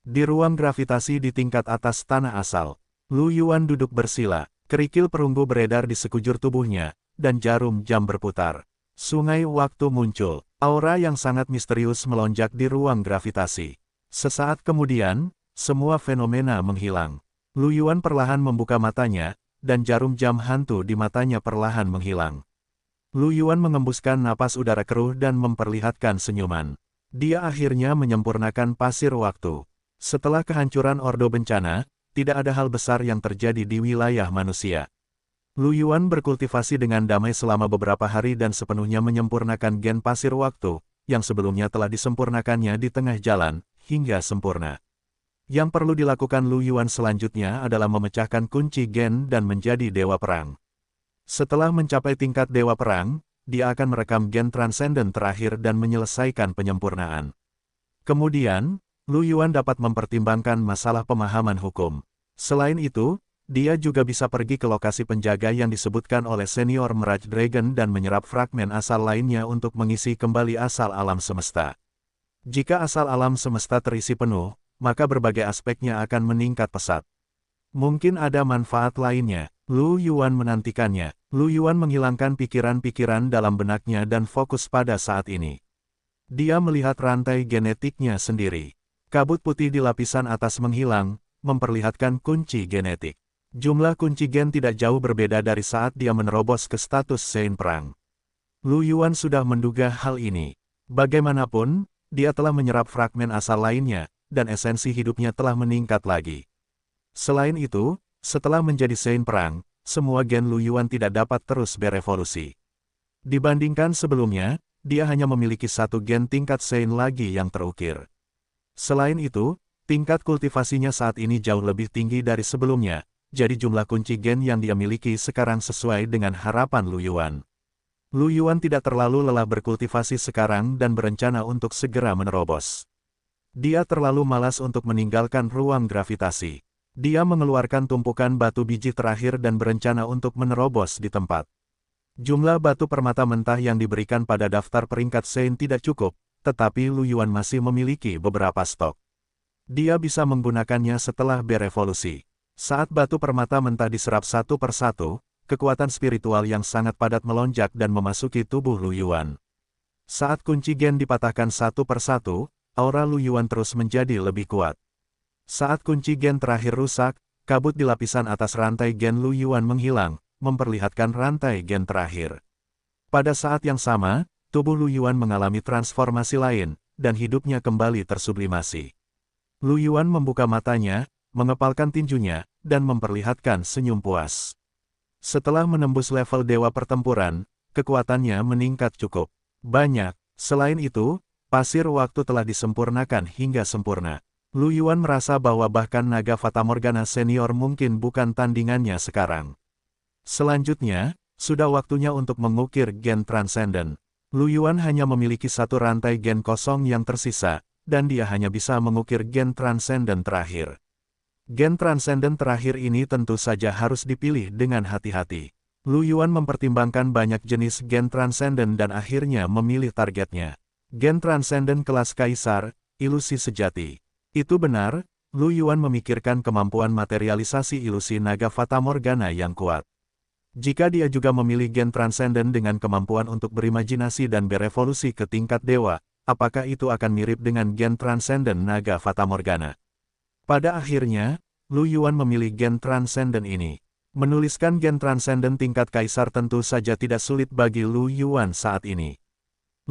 Di ruang gravitasi di tingkat atas tanah asal, Lu Yuan duduk bersila, kerikil perunggu beredar di sekujur tubuhnya, dan jarum jam berputar. Sungai waktu muncul, aura yang sangat misterius melonjak di ruang gravitasi. Sesaat kemudian, semua fenomena menghilang. Lu Yuan perlahan membuka matanya, dan jarum jam hantu di matanya perlahan menghilang. Lu Yuan mengembuskan napas udara keruh dan memperlihatkan senyuman. Dia akhirnya menyempurnakan pasir waktu. Setelah kehancuran Ordo Bencana, tidak ada hal besar yang terjadi di wilayah manusia. Lu Yuan berkultivasi dengan damai selama beberapa hari dan sepenuhnya menyempurnakan gen pasir waktu, yang sebelumnya telah disempurnakannya di tengah jalan, hingga sempurna. Yang perlu dilakukan Lu Yuan selanjutnya adalah memecahkan kunci gen dan menjadi Dewa Perang. Setelah mencapai tingkat Dewa Perang, dia akan merekam gen transenden terakhir dan menyelesaikan penyempurnaan. Kemudian, Lu Yuan dapat mempertimbangkan masalah pemahaman hukum. Selain itu, dia juga bisa pergi ke lokasi penjaga yang disebutkan oleh senior Mirage Dragon dan menyerap fragmen asal lainnya untuk mengisi kembali asal alam semesta. Jika asal alam semesta terisi penuh, maka berbagai aspeknya akan meningkat pesat. Mungkin ada manfaat lainnya. Lu Yuan menantikannya. Lu Yuan menghilangkan pikiran-pikiran dalam benaknya dan fokus pada saat ini. Dia melihat rantai genetiknya sendiri. Kabut putih di lapisan atas menghilang, memperlihatkan kunci genetik. Jumlah kunci gen tidak jauh berbeda dari saat dia menerobos ke status Sein Perang. Lu Yuan sudah menduga hal ini. Bagaimanapun, dia telah menyerap fragmen asal lainnya, dan esensi hidupnya telah meningkat lagi. Selain itu, setelah menjadi Sein Perang, semua gen Lu Yuan tidak dapat terus berevolusi. Dibandingkan sebelumnya, dia hanya memiliki satu gen tingkat Sein lagi yang terukir. Selain itu, tingkat kultivasinya saat ini jauh lebih tinggi dari sebelumnya, jadi jumlah kunci gen yang dia miliki sekarang sesuai dengan harapan Lu Yuan. Lu Yuan tidak terlalu lelah berkultivasi sekarang dan berencana untuk segera menerobos. Dia terlalu malas untuk meninggalkan ruang gravitasi. Dia mengeluarkan tumpukan batu biji terakhir dan berencana untuk menerobos di tempat. Jumlah batu permata mentah yang diberikan pada daftar peringkat Sein tidak cukup, tetapi Lu Yuan masih memiliki beberapa stok. Dia bisa menggunakannya setelah berevolusi. Saat batu permata mentah diserap satu persatu, kekuatan spiritual yang sangat padat melonjak dan memasuki tubuh Lu Yuan. Saat kunci gen dipatahkan satu persatu, aura Lu Yuan terus menjadi lebih kuat. Saat kunci gen terakhir rusak, kabut di lapisan atas rantai gen Lu Yuan menghilang, memperlihatkan rantai gen terakhir. Pada saat yang sama, tubuh Lu Yuan mengalami transformasi lain, dan hidupnya kembali tersublimasi. Lu Yuan membuka matanya, mengepalkan tinjunya, dan memperlihatkan senyum puas. Setelah menembus level dewa pertempuran, kekuatannya meningkat cukup banyak. Selain itu, pasir waktu telah disempurnakan hingga sempurna. Lu Yuan merasa bahwa bahkan naga Fatamorgana senior mungkin bukan tandingannya sekarang. Selanjutnya, sudah waktunya untuk mengukir gen Transcendent. Lu Yuan hanya memiliki satu rantai gen kosong yang tersisa, dan dia hanya bisa mengukir gen Transcendent terakhir. Gen Transcendent terakhir ini tentu saja harus dipilih dengan hati-hati. Lu Yuan mempertimbangkan banyak jenis gen Transcendent dan akhirnya memilih targetnya. Gen Transcendent kelas Kaisar, ilusi sejati. Itu benar, Lu Yuan memikirkan kemampuan materialisasi ilusi naga Fatamorgana yang kuat. Jika dia juga memilih gen Transcendent dengan kemampuan untuk berimajinasi dan berevolusi ke tingkat dewa, apakah itu akan mirip dengan gen Transcendent naga Fatamorgana? Pada akhirnya, Lu Yuan memilih gen Transcendent ini. Menuliskan gen Transcendent tingkat Kaisar tentu saja tidak sulit bagi Lu Yuan saat ini.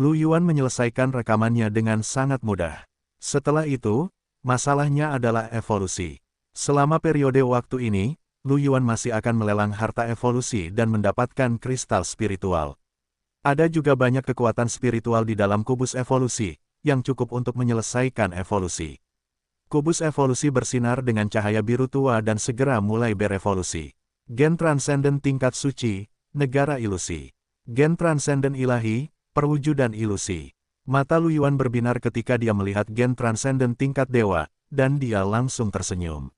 Lu Yuan menyelesaikan rekamannya dengan sangat mudah. Setelah itu, masalahnya adalah evolusi. Selama periode waktu ini, Lu Yuan masih akan melelang harta evolusi dan mendapatkan kristal spiritual. Ada juga banyak kekuatan spiritual di dalam kubus evolusi, yang cukup untuk menyelesaikan evolusi. Kubus evolusi bersinar dengan cahaya biru tua dan segera mulai berevolusi. Gen Transcendent tingkat suci, negara ilusi. Gen Transcendent ilahi, perwujudan ilusi. Mata Lu Yuan berbinar ketika dia melihat gen Transcendent tingkat dewa, dan dia langsung tersenyum.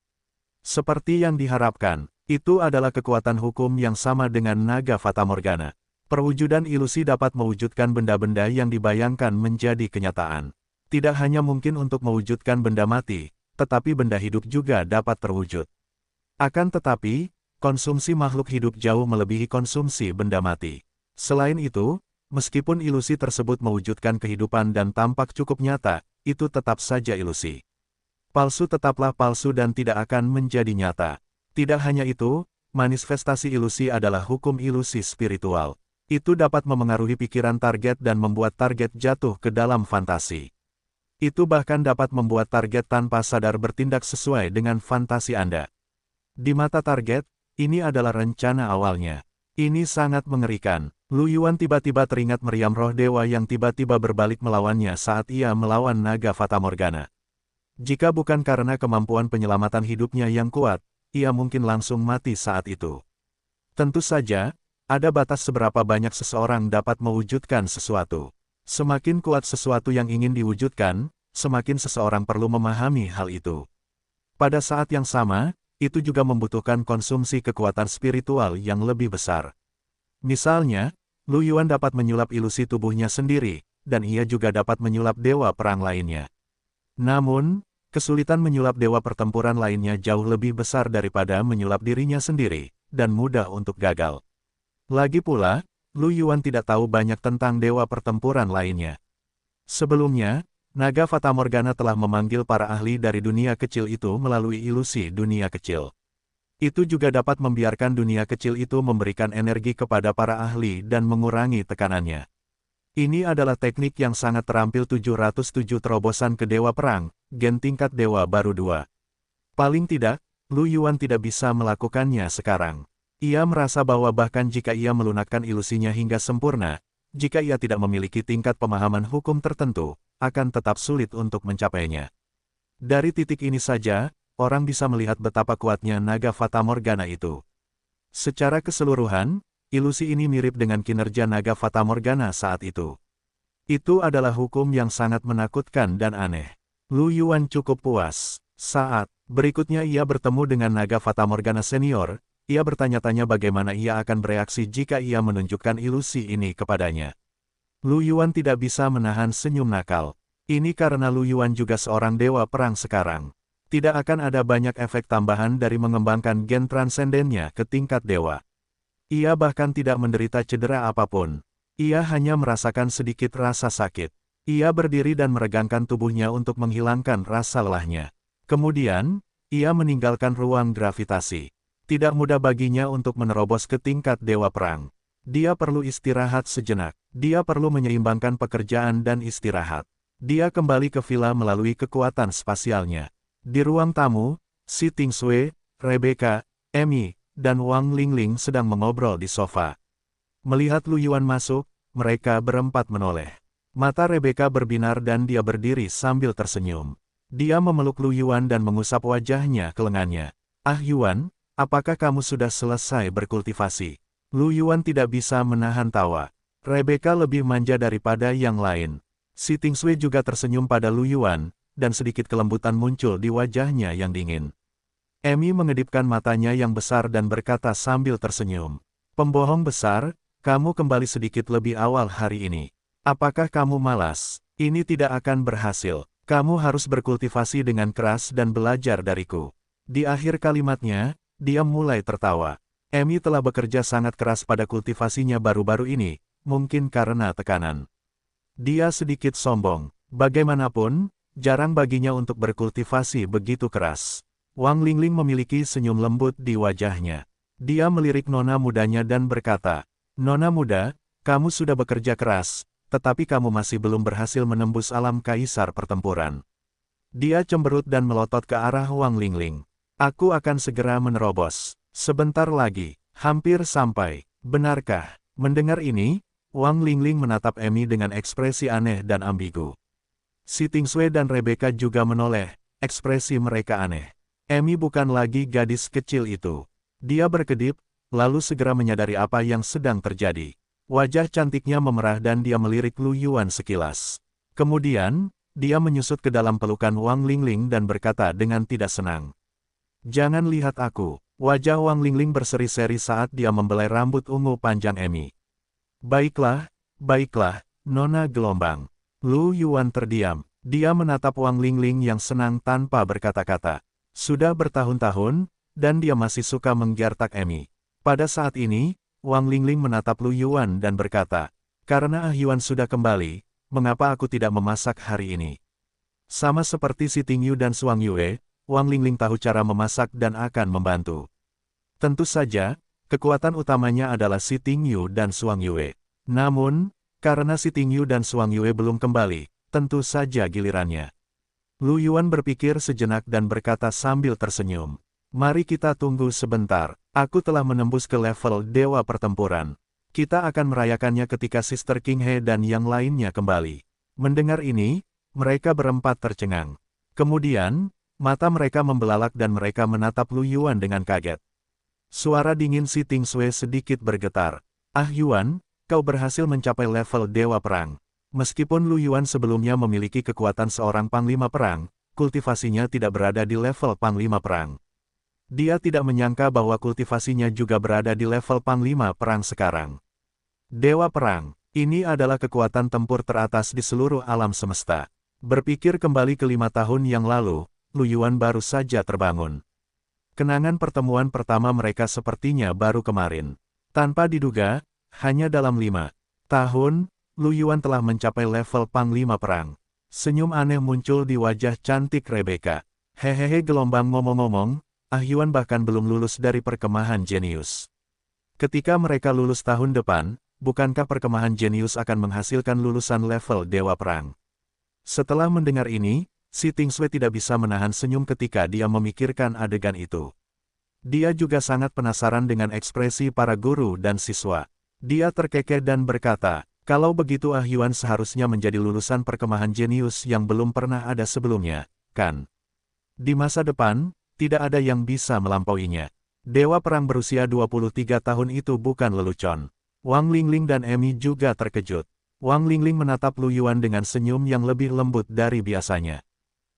Seperti yang diharapkan, itu adalah kekuatan hukum yang sama dengan naga Fatamorgana. Perwujudan ilusi dapat mewujudkan benda-benda yang dibayangkan menjadi kenyataan. Tidak hanya mungkin untuk mewujudkan benda mati, tetapi benda hidup juga dapat terwujud. Akan tetapi, konsumsi makhluk hidup jauh melebihi konsumsi benda mati. Selain itu, meskipun ilusi tersebut mewujudkan kehidupan dan tampak cukup nyata, itu tetap saja ilusi. Palsu tetaplah palsu dan tidak akan menjadi nyata. Tidak hanya itu, manifestasi ilusi adalah hukum ilusi spiritual. Itu dapat memengaruhi pikiran target dan membuat target jatuh ke dalam fantasi. Itu bahkan dapat membuat target tanpa sadar bertindak sesuai dengan fantasi Anda. Di mata target, ini adalah rencana awalnya. Ini sangat mengerikan. Lu Yuan tiba-tiba teringat meriam roh dewa yang tiba-tiba berbalik melawannya saat ia melawan naga Fatamorgana. Jika bukan karena kemampuan penyelamatan hidupnya yang kuat, ia mungkin langsung mati saat itu. Tentu saja, ada batas seberapa banyak seseorang dapat mewujudkan sesuatu. Semakin kuat sesuatu yang ingin diwujudkan, semakin seseorang perlu memahami hal itu. Pada saat yang sama, itu juga membutuhkan konsumsi kekuatan spiritual yang lebih besar. Misalnya, Lu Yuan dapat menyulap ilusi tubuhnya sendiri, dan ia juga dapat menyulap dewa perang lainnya. Namun, kesulitan menyulap dewa pertempuran lainnya jauh lebih besar daripada menyulap dirinya sendiri, dan mudah untuk gagal. Lagi pula, Lu Yuan tidak tahu banyak tentang dewa pertempuran lainnya. Sebelumnya, naga Fatamorgana telah memanggil para ahli dari dunia kecil itu melalui ilusi dunia kecil. Itu juga dapat membiarkan dunia kecil itu memberikan energi kepada para ahli dan mengurangi tekanannya. Ini adalah teknik yang sangat terampil 707 terobosan ke dewa perang, gen tingkat dewa baru 2. Paling tidak, Lu Yuan tidak bisa melakukannya sekarang. Ia merasa bahwa bahkan jika ia melunakkan ilusinya hingga sempurna, jika ia tidak memiliki tingkat pemahaman hukum tertentu, akan tetap sulit untuk mencapainya. Dari titik ini saja, orang bisa melihat betapa kuatnya naga Fatamorgana itu. Secara keseluruhan, ilusi ini mirip dengan kinerja naga Fatamorgana saat itu. Itu adalah hukum yang sangat menakutkan dan aneh. Lu Yuan cukup puas. Saat berikutnya ia bertemu dengan naga Fatamorgana senior, ia bertanya-tanya bagaimana ia akan bereaksi jika ia menunjukkan ilusi ini kepadanya. Lu Yuan tidak bisa menahan senyum nakal. Ini karena Lu Yuan juga seorang dewa perang sekarang. Tidak akan ada banyak efek tambahan dari mengembangkan gen transendennya ke tingkat dewa. Ia bahkan tidak menderita cedera apapun. Ia hanya merasakan sedikit rasa sakit. Ia berdiri dan meregangkan tubuhnya untuk menghilangkan rasa lelahnya. Kemudian, ia meninggalkan ruang gravitasi. Tidak mudah baginya untuk menerobos ke tingkat dewa perang. Dia perlu istirahat sejenak. Dia perlu menyeimbangkan pekerjaan dan istirahat. Dia kembali ke villa melalui kekuatan spasialnya. Di ruang tamu, Si Tingsui, Rebecca, Amy, dan Wang Lingling sedang mengobrol di sofa. Melihat Lu Yuan masuk, mereka berempat menoleh. Mata Rebecca berbinar dan dia berdiri sambil tersenyum. Dia memeluk Lu Yuan dan mengusap wajahnya ke lengannya. "Ah Yuan, apakah kamu sudah selesai berkultivasi?" Lu Yuan tidak bisa menahan tawa. Rebecca lebih manja daripada yang lain. Si Tingsui juga tersenyum pada Lu Yuan, dan sedikit kelembutan muncul di wajahnya yang dingin. Amy mengedipkan matanya yang besar dan berkata sambil tersenyum. "Pembohong besar, kamu kembali sedikit lebih awal hari ini. Apakah kamu malas? Ini tidak akan berhasil. Kamu harus berkultivasi dengan keras dan belajar dariku." Di akhir kalimatnya, dia mulai tertawa. Amy telah bekerja sangat keras pada kultivasinya baru-baru ini, mungkin karena tekanan. Dia sedikit sombong. Bagaimanapun, jarang baginya untuk berkultivasi begitu keras. Wang Lingling memiliki senyum lembut di wajahnya. Dia melirik nona mudanya dan berkata, "Nona muda, kamu sudah bekerja keras, tetapi kamu masih belum berhasil menembus alam kaisar pertempuran." Dia cemberut dan melotot ke arah Wang Lingling. "Aku akan segera menerobos. Sebentar lagi, hampir sampai. Benarkah?" Mendengar ini, Wang Lingling menatap Amy dengan ekspresi aneh dan ambigu. Si Tingsui dan Rebecca juga menoleh, ekspresi mereka aneh. Amy bukan lagi gadis kecil itu. Dia berkedip, lalu segera menyadari apa yang sedang terjadi. Wajah cantiknya memerah dan dia melirik Lu Yuan sekilas. Kemudian, dia menyusut ke dalam pelukan Wang Lingling dan berkata dengan tidak senang. "Jangan lihat aku." Wajah Wang Lingling berseri-seri saat dia membelai rambut ungu panjang Amy. Baiklah, Nona Gelombang." Lu Yuan terdiam. Dia menatap Wang Lingling yang senang tanpa berkata-kata. Sudah bertahun-tahun, dan dia masih suka menggertak Amy. Pada saat ini, Wang Lingling menatap Lu Yuan dan berkata, "Karena Ah Yuan sudah kembali, mengapa aku tidak memasak hari ini?" Sama seperti Si Tingyu dan Suang Yue, Wang Lingling tahu cara memasak dan akan membantu. Tentu saja, kekuatan utamanya adalah Si Tingyu dan Suang Yue. Namun, karena Si Tingyu dan Suang Yue belum kembali, tentu saja gilirannya. Lu Yuan berpikir sejenak dan berkata sambil tersenyum. "Mari kita tunggu sebentar. Aku telah menembus ke level dewa pertempuran. Kita akan merayakannya ketika Sister King He dan yang lainnya kembali." Mendengar ini, mereka berempat tercengang. Kemudian, mata mereka membelalak dan mereka menatap Lu Yuan dengan kaget. Suara dingin Si Tingsui sedikit bergetar. "Ah Yuan, kau berhasil mencapai level dewa perang." Meskipun Lu Yuan sebelumnya memiliki kekuatan seorang panglima perang, kultivasinya tidak berada di level panglima perang. Dia tidak menyangka bahwa kultivasinya juga berada di level panglima perang sekarang. Dewa perang, ini adalah kekuatan tempur teratas di seluruh alam semesta. Berpikir kembali ke 5 tahun yang lalu, Lu Yuan baru saja terbangun. Kenangan pertemuan pertama mereka sepertinya baru kemarin. Tanpa diduga, hanya dalam 5 tahun, Lu Yuan telah mencapai level panglima perang. Senyum aneh muncul di wajah cantik Rebecca. "Hehehe," Gelombang ngomong-ngomong, Ah Yuan bahkan belum lulus dari perkemahan jenius. Ketika mereka lulus tahun depan, bukankah perkemahan jenius akan menghasilkan lulusan level dewa perang? Setelah mendengar ini, Si Tingsui tidak bisa menahan senyum ketika dia memikirkan adegan itu. Dia juga sangat penasaran dengan ekspresi para guru dan siswa. Dia terkekeh dan berkata, Kalau begitu Ah Yuan seharusnya menjadi lulusan perkemahan jenius yang belum pernah ada sebelumnya, kan? Di masa depan, tidak ada yang bisa melampauinya. Dewa Perang berusia 23 tahun itu bukan lelucon. Wang Lingling dan Emi juga terkejut. Wang Lingling menatap Lu Yuan dengan senyum yang lebih lembut dari biasanya.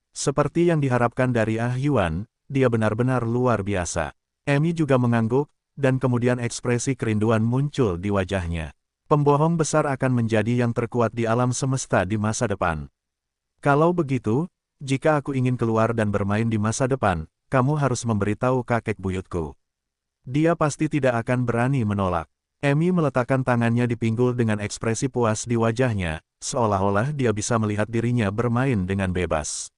Seperti yang diharapkan dari Ah Yuan, dia benar-benar luar biasa. Emi juga mengangguk, dan kemudian ekspresi kerinduan muncul di wajahnya. Pembohong besar akan menjadi yang terkuat di alam semesta di masa depan. Kalau begitu, jika aku ingin keluar dan bermain di masa depan, kamu harus memberitahu kakek buyutku. Dia pasti tidak akan berani menolak. Emi meletakkan tangannya di pinggul dengan ekspresi puas di wajahnya, seolah-olah dia bisa melihat dirinya bermain dengan bebas.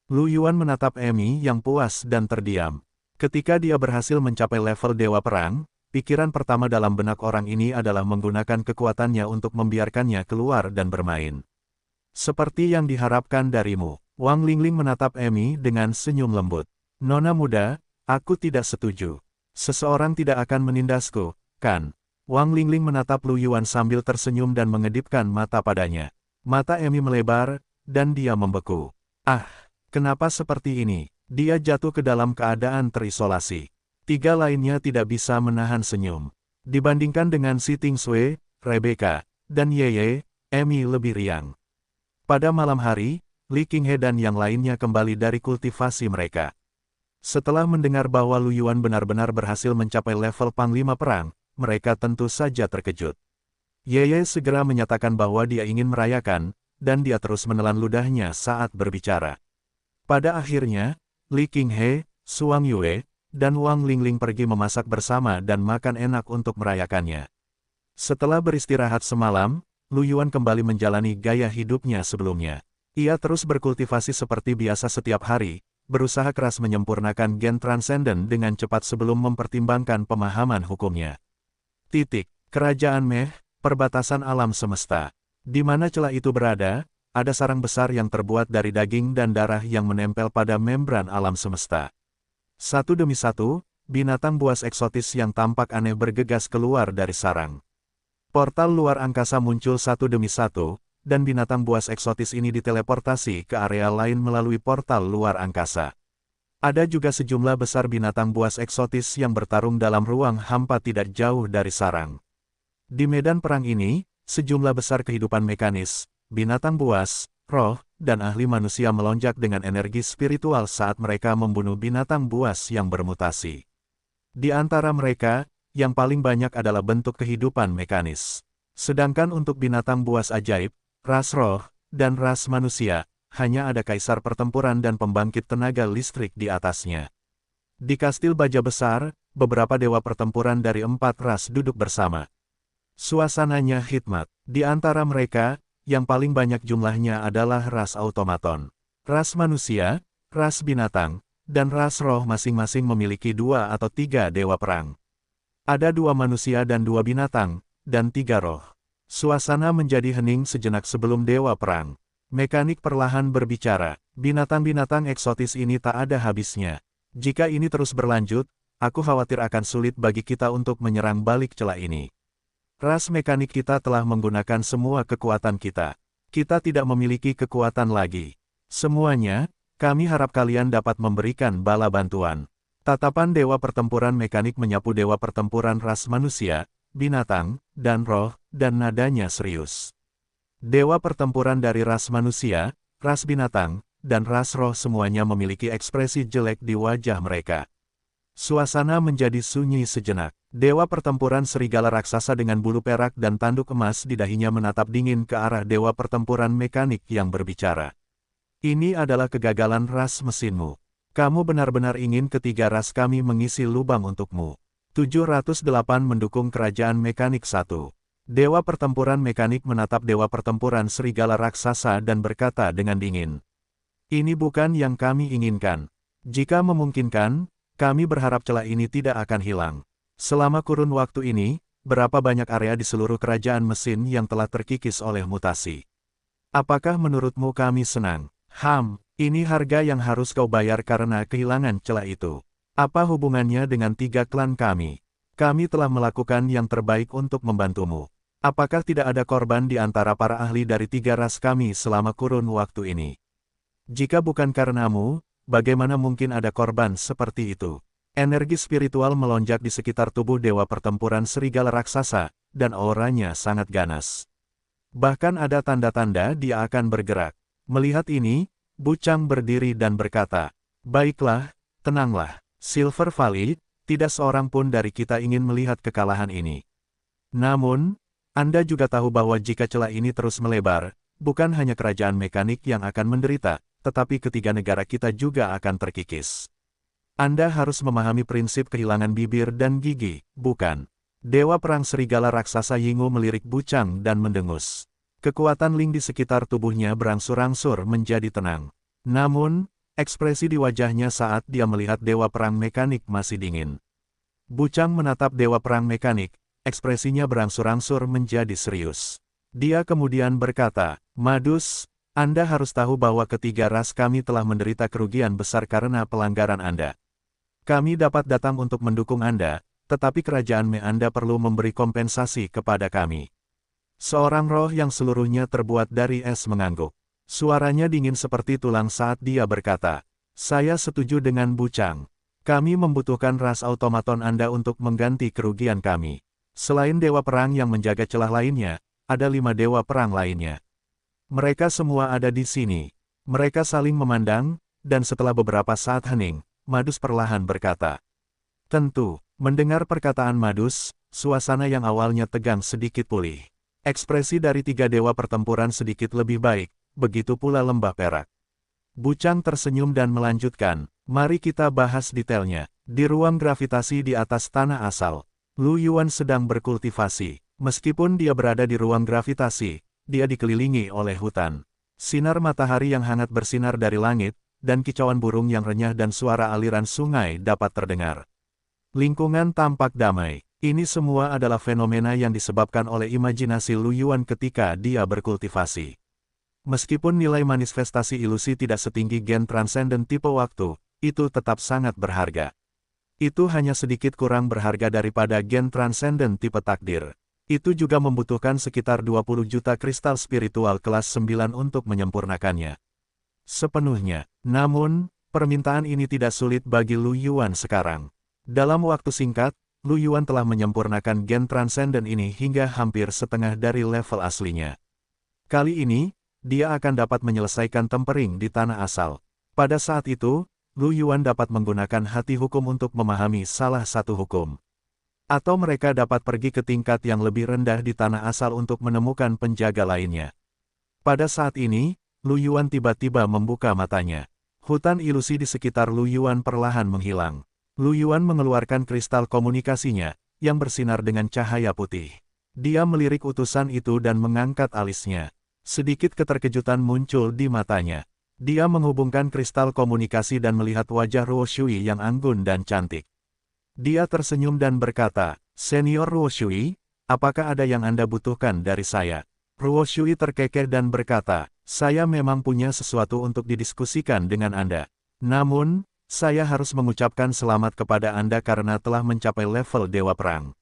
Lu Yuan menatap Emi yang puas dan terdiam. Ketika dia berhasil mencapai level Dewa Perang, pikiran pertama dalam benak orang ini adalah menggunakan kekuatannya untuk membiarkannya keluar dan bermain. Seperti yang diharapkan darimu. Wang Lingling menatap Emi dengan senyum lembut. Nona muda, aku tidak setuju. Seseorang tidak akan menindasku, kan? Wang Lingling menatap Lu Yuan sambil tersenyum dan mengedipkan mata padanya. Mata Emi melebar, dan dia membeku. Ah! Kenapa seperti ini? Dia jatuh ke dalam keadaan terisolasi. Tiga lainnya tidak bisa menahan senyum. Dibandingkan dengan Si Tingsui, Rebecca, dan Yeye, Emi lebih riang. Pada malam hari, Li Qinghe dan yang lainnya kembali dari kultivasi mereka. Setelah mendengar bahwa Lu Yuan benar-benar berhasil mencapai level Panglima Perang, mereka tentu saja terkejut. Yeye segera menyatakan bahwa dia ingin merayakan, dan dia terus menelan ludahnya saat berbicara. Pada akhirnya, Li Qinghe, Suang Yue, dan Wang Lingling pergi memasak bersama dan makan enak untuk merayakannya. Setelah beristirahat semalam, Lu Yuan kembali menjalani gaya hidupnya sebelumnya. Ia terus berkultivasi seperti biasa setiap hari, berusaha keras menyempurnakan gen transenden dengan cepat sebelum mempertimbangkan pemahaman hukumnya. Kerajaan Meh, perbatasan alam semesta. Di mana celah itu berada, ada sarang besar yang terbuat dari daging dan darah yang menempel pada membran alam semesta. Satu demi satu, binatang buas eksotis yang tampak aneh bergegas keluar dari sarang. Portal luar angkasa muncul satu demi satu, dan binatang buas eksotis ini diteleportasi ke area lain melalui portal luar angkasa. Ada juga sejumlah besar binatang buas eksotis yang bertarung dalam ruang hampa tidak jauh dari sarang. Di medan perang ini, sejumlah besar kehidupan mekanis, binatang buas, roh, dan ahli manusia melonjak dengan energi spiritual saat mereka membunuh binatang buas yang bermutasi. Di antara mereka, yang paling banyak adalah bentuk kehidupan mekanis. Sedangkan untuk binatang buas ajaib, ras roh, dan ras manusia, hanya ada kaisar pertempuran dan pembangkit tenaga listrik di atasnya. Di Kastil Baja Besar, beberapa dewa pertempuran dari 4 ras duduk bersama. Suasananya hikmat. Di antara mereka, yang paling banyak jumlahnya adalah ras automaton. Ras manusia, ras binatang, dan ras roh masing-masing memiliki 2 atau 3 dewa perang. Ada 2 manusia dan 2 binatang, dan 3 roh. Suasana menjadi hening sejenak sebelum dewa perang. Mekanik perlahan berbicara, binatang-binatang eksotis ini tak ada habisnya. Jika ini terus berlanjut, aku khawatir akan sulit bagi kita untuk menyerang balik celah ini. Ras mekanik kita telah menggunakan semua kekuatan kita. Kita tidak memiliki kekuatan lagi. Semuanya, kami harap kalian dapat memberikan bala bantuan. Tatapan dewa pertempuran mekanik menyapu dewa pertempuran ras manusia, binatang, dan roh, dan nadanya serius. Dewa pertempuran dari ras manusia, ras binatang, dan ras roh semuanya memiliki ekspresi jelek di wajah mereka. Suasana menjadi sunyi sejenak. Dewa pertempuran serigala raksasa dengan bulu perak dan tanduk emas di dahinya menatap dingin ke arah dewa pertempuran mekanik yang berbicara. Ini adalah kegagalan ras mesinmu. Kamu benar-benar ingin ketiga ras kami mengisi lubang untukmu. 708 mendukung kerajaan mekanik 1. Dewa pertempuran mekanik menatap dewa pertempuran serigala raksasa dan berkata dengan dingin. Ini bukan yang kami inginkan. Jika memungkinkan, kami berharap celah ini tidak akan hilang. Selama kurun waktu ini, berapa banyak area di seluruh kerajaan mesin yang telah terkikis oleh mutasi? Apakah menurutmu kami senang? Ini harga yang harus kau bayar karena kehilangan celah itu. Apa hubungannya dengan 3 klan kami? Kami telah melakukan yang terbaik untuk membantumu. Apakah tidak ada korban di antara para ahli dari 3 ras kami selama kurun waktu ini? Jika bukan karenamu, bagaimana mungkin ada korban seperti itu? Energi spiritual melonjak di sekitar tubuh dewa pertempuran serigala raksasa, dan auranya sangat ganas. Bahkan ada tanda-tanda dia akan bergerak. Melihat ini, Bucang berdiri dan berkata, "Baiklah, tenanglah, Silver Valley, tidak seorang pun dari kita ingin melihat kekalahan ini. Namun, Anda juga tahu bahwa jika celah ini terus melebar, bukan hanya kerajaan mekanik yang akan menderita, tetapi ketiga negara kita juga akan terkikis. Anda harus memahami prinsip kehilangan bibir dan gigi, bukan?" Dewa Perang Serigala Raksasa Yingu melirik Bucang dan mendengus. Kekuatan Ling di sekitar tubuhnya berangsur-angsur menjadi tenang. Namun, ekspresi di wajahnya saat dia melihat Dewa Perang Mekanik masih dingin. Bucang menatap Dewa Perang Mekanik, ekspresinya berangsur-angsur menjadi serius. Dia kemudian berkata, "Madus, Anda harus tahu bahwa ketiga ras kami telah menderita kerugian besar karena pelanggaran Anda. Kami dapat datang untuk mendukung Anda, tetapi kerajaan Me Anda perlu memberi kompensasi kepada kami." Seorang roh yang seluruhnya terbuat dari es mengangguk. Suaranya dingin seperti tulang saat dia berkata, "Saya setuju dengan Bucang. Kami membutuhkan ras automaton Anda untuk mengganti kerugian kami. Selain Dewa Perang yang menjaga celah lainnya, ada 5 Dewa Perang lainnya. Mereka semua ada di sini." Mereka saling memandang, dan setelah beberapa saat hening, Madus perlahan berkata, "Tentu." Mendengar perkataan Madus, suasana yang awalnya tegang sedikit pulih. Ekspresi dari 3 dewa pertempuran sedikit lebih baik, begitu pula Lembah Perak. Bucang tersenyum dan melanjutkan, "Mari kita bahas detailnya." Di ruang gravitasi di atas tanah asal, Lu Yuan sedang berkultivasi. Meskipun dia berada di ruang gravitasi, dia dikelilingi oleh hutan. Sinar matahari yang hangat bersinar dari langit, dan kicauan burung yang renyah dan suara aliran sungai dapat terdengar. Lingkungan tampak damai. Ini semua adalah fenomena yang disebabkan oleh imajinasi Lu Yuan ketika dia berkultivasi. Meskipun nilai manifestasi ilusi tidak setinggi gen transenden tipe waktu, itu tetap sangat berharga. Itu hanya sedikit kurang berharga daripada gen transenden tipe takdir. Itu juga membutuhkan sekitar 20 juta kristal spiritual kelas 9 untuk menyempurnakannya sepenuhnya. Namun, permintaan ini tidak sulit bagi Lu Yuan sekarang. Dalam waktu singkat, Lu Yuan telah menyempurnakan gen transenden ini hingga hampir setengah dari level aslinya. Kali ini, dia akan dapat menyelesaikan tempering di tanah asal. Pada saat itu, Lu Yuan dapat menggunakan hati hukum untuk memahami salah satu hukum. Atau mereka dapat pergi ke tingkat yang lebih rendah di tanah asal untuk menemukan penjaga lainnya. Pada saat ini, Lu Yuan tiba-tiba membuka matanya. Hutan ilusi di sekitar Lu Yuan perlahan menghilang. Lu Yuan mengeluarkan kristal komunikasinya, yang bersinar dengan cahaya putih. Dia melirik utusan itu dan mengangkat alisnya. Sedikit keterkejutan muncul di matanya. Dia menghubungkan kristal komunikasi dan melihat wajah Ruo Shui yang anggun dan cantik. Dia tersenyum dan berkata, "Senior Ruo Shui, apakah ada yang Anda butuhkan dari saya?" Ruo Shui terkekeh dan berkata, "Saya memang punya sesuatu untuk didiskusikan dengan Anda. Namun, saya harus mengucapkan selamat kepada Anda karena telah mencapai level Dewa Perang.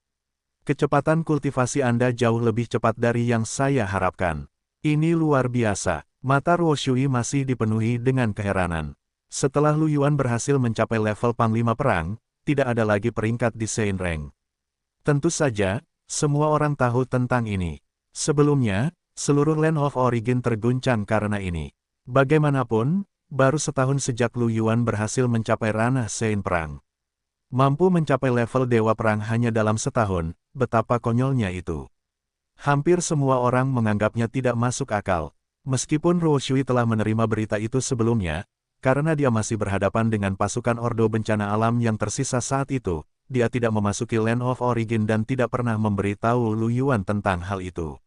Kecepatan kultivasi Anda jauh lebih cepat dari yang saya harapkan. Ini luar biasa." Mata Ruo Shui masih dipenuhi dengan keheranan. Setelah Lu Yuan berhasil mencapai level Panglima Perang, tidak ada lagi peringkat di Sein Rank. Tentu saja, semua orang tahu tentang ini. Sebelumnya, seluruh Land of Origin terguncang karena ini. Bagaimanapun, baru setahun sejak Lu Yuan berhasil mencapai ranah Sein Perang. Mampu mencapai level Dewa Perang hanya dalam setahun, betapa konyolnya itu. Hampir semua orang menganggapnya tidak masuk akal. Meskipun Ruo Shui telah menerima berita itu sebelumnya, karena dia masih berhadapan dengan pasukan Ordo Bencana Alam yang tersisa saat itu, dia tidak memasuki Land of Origin dan tidak pernah memberitahu Lu Yuan tentang hal itu.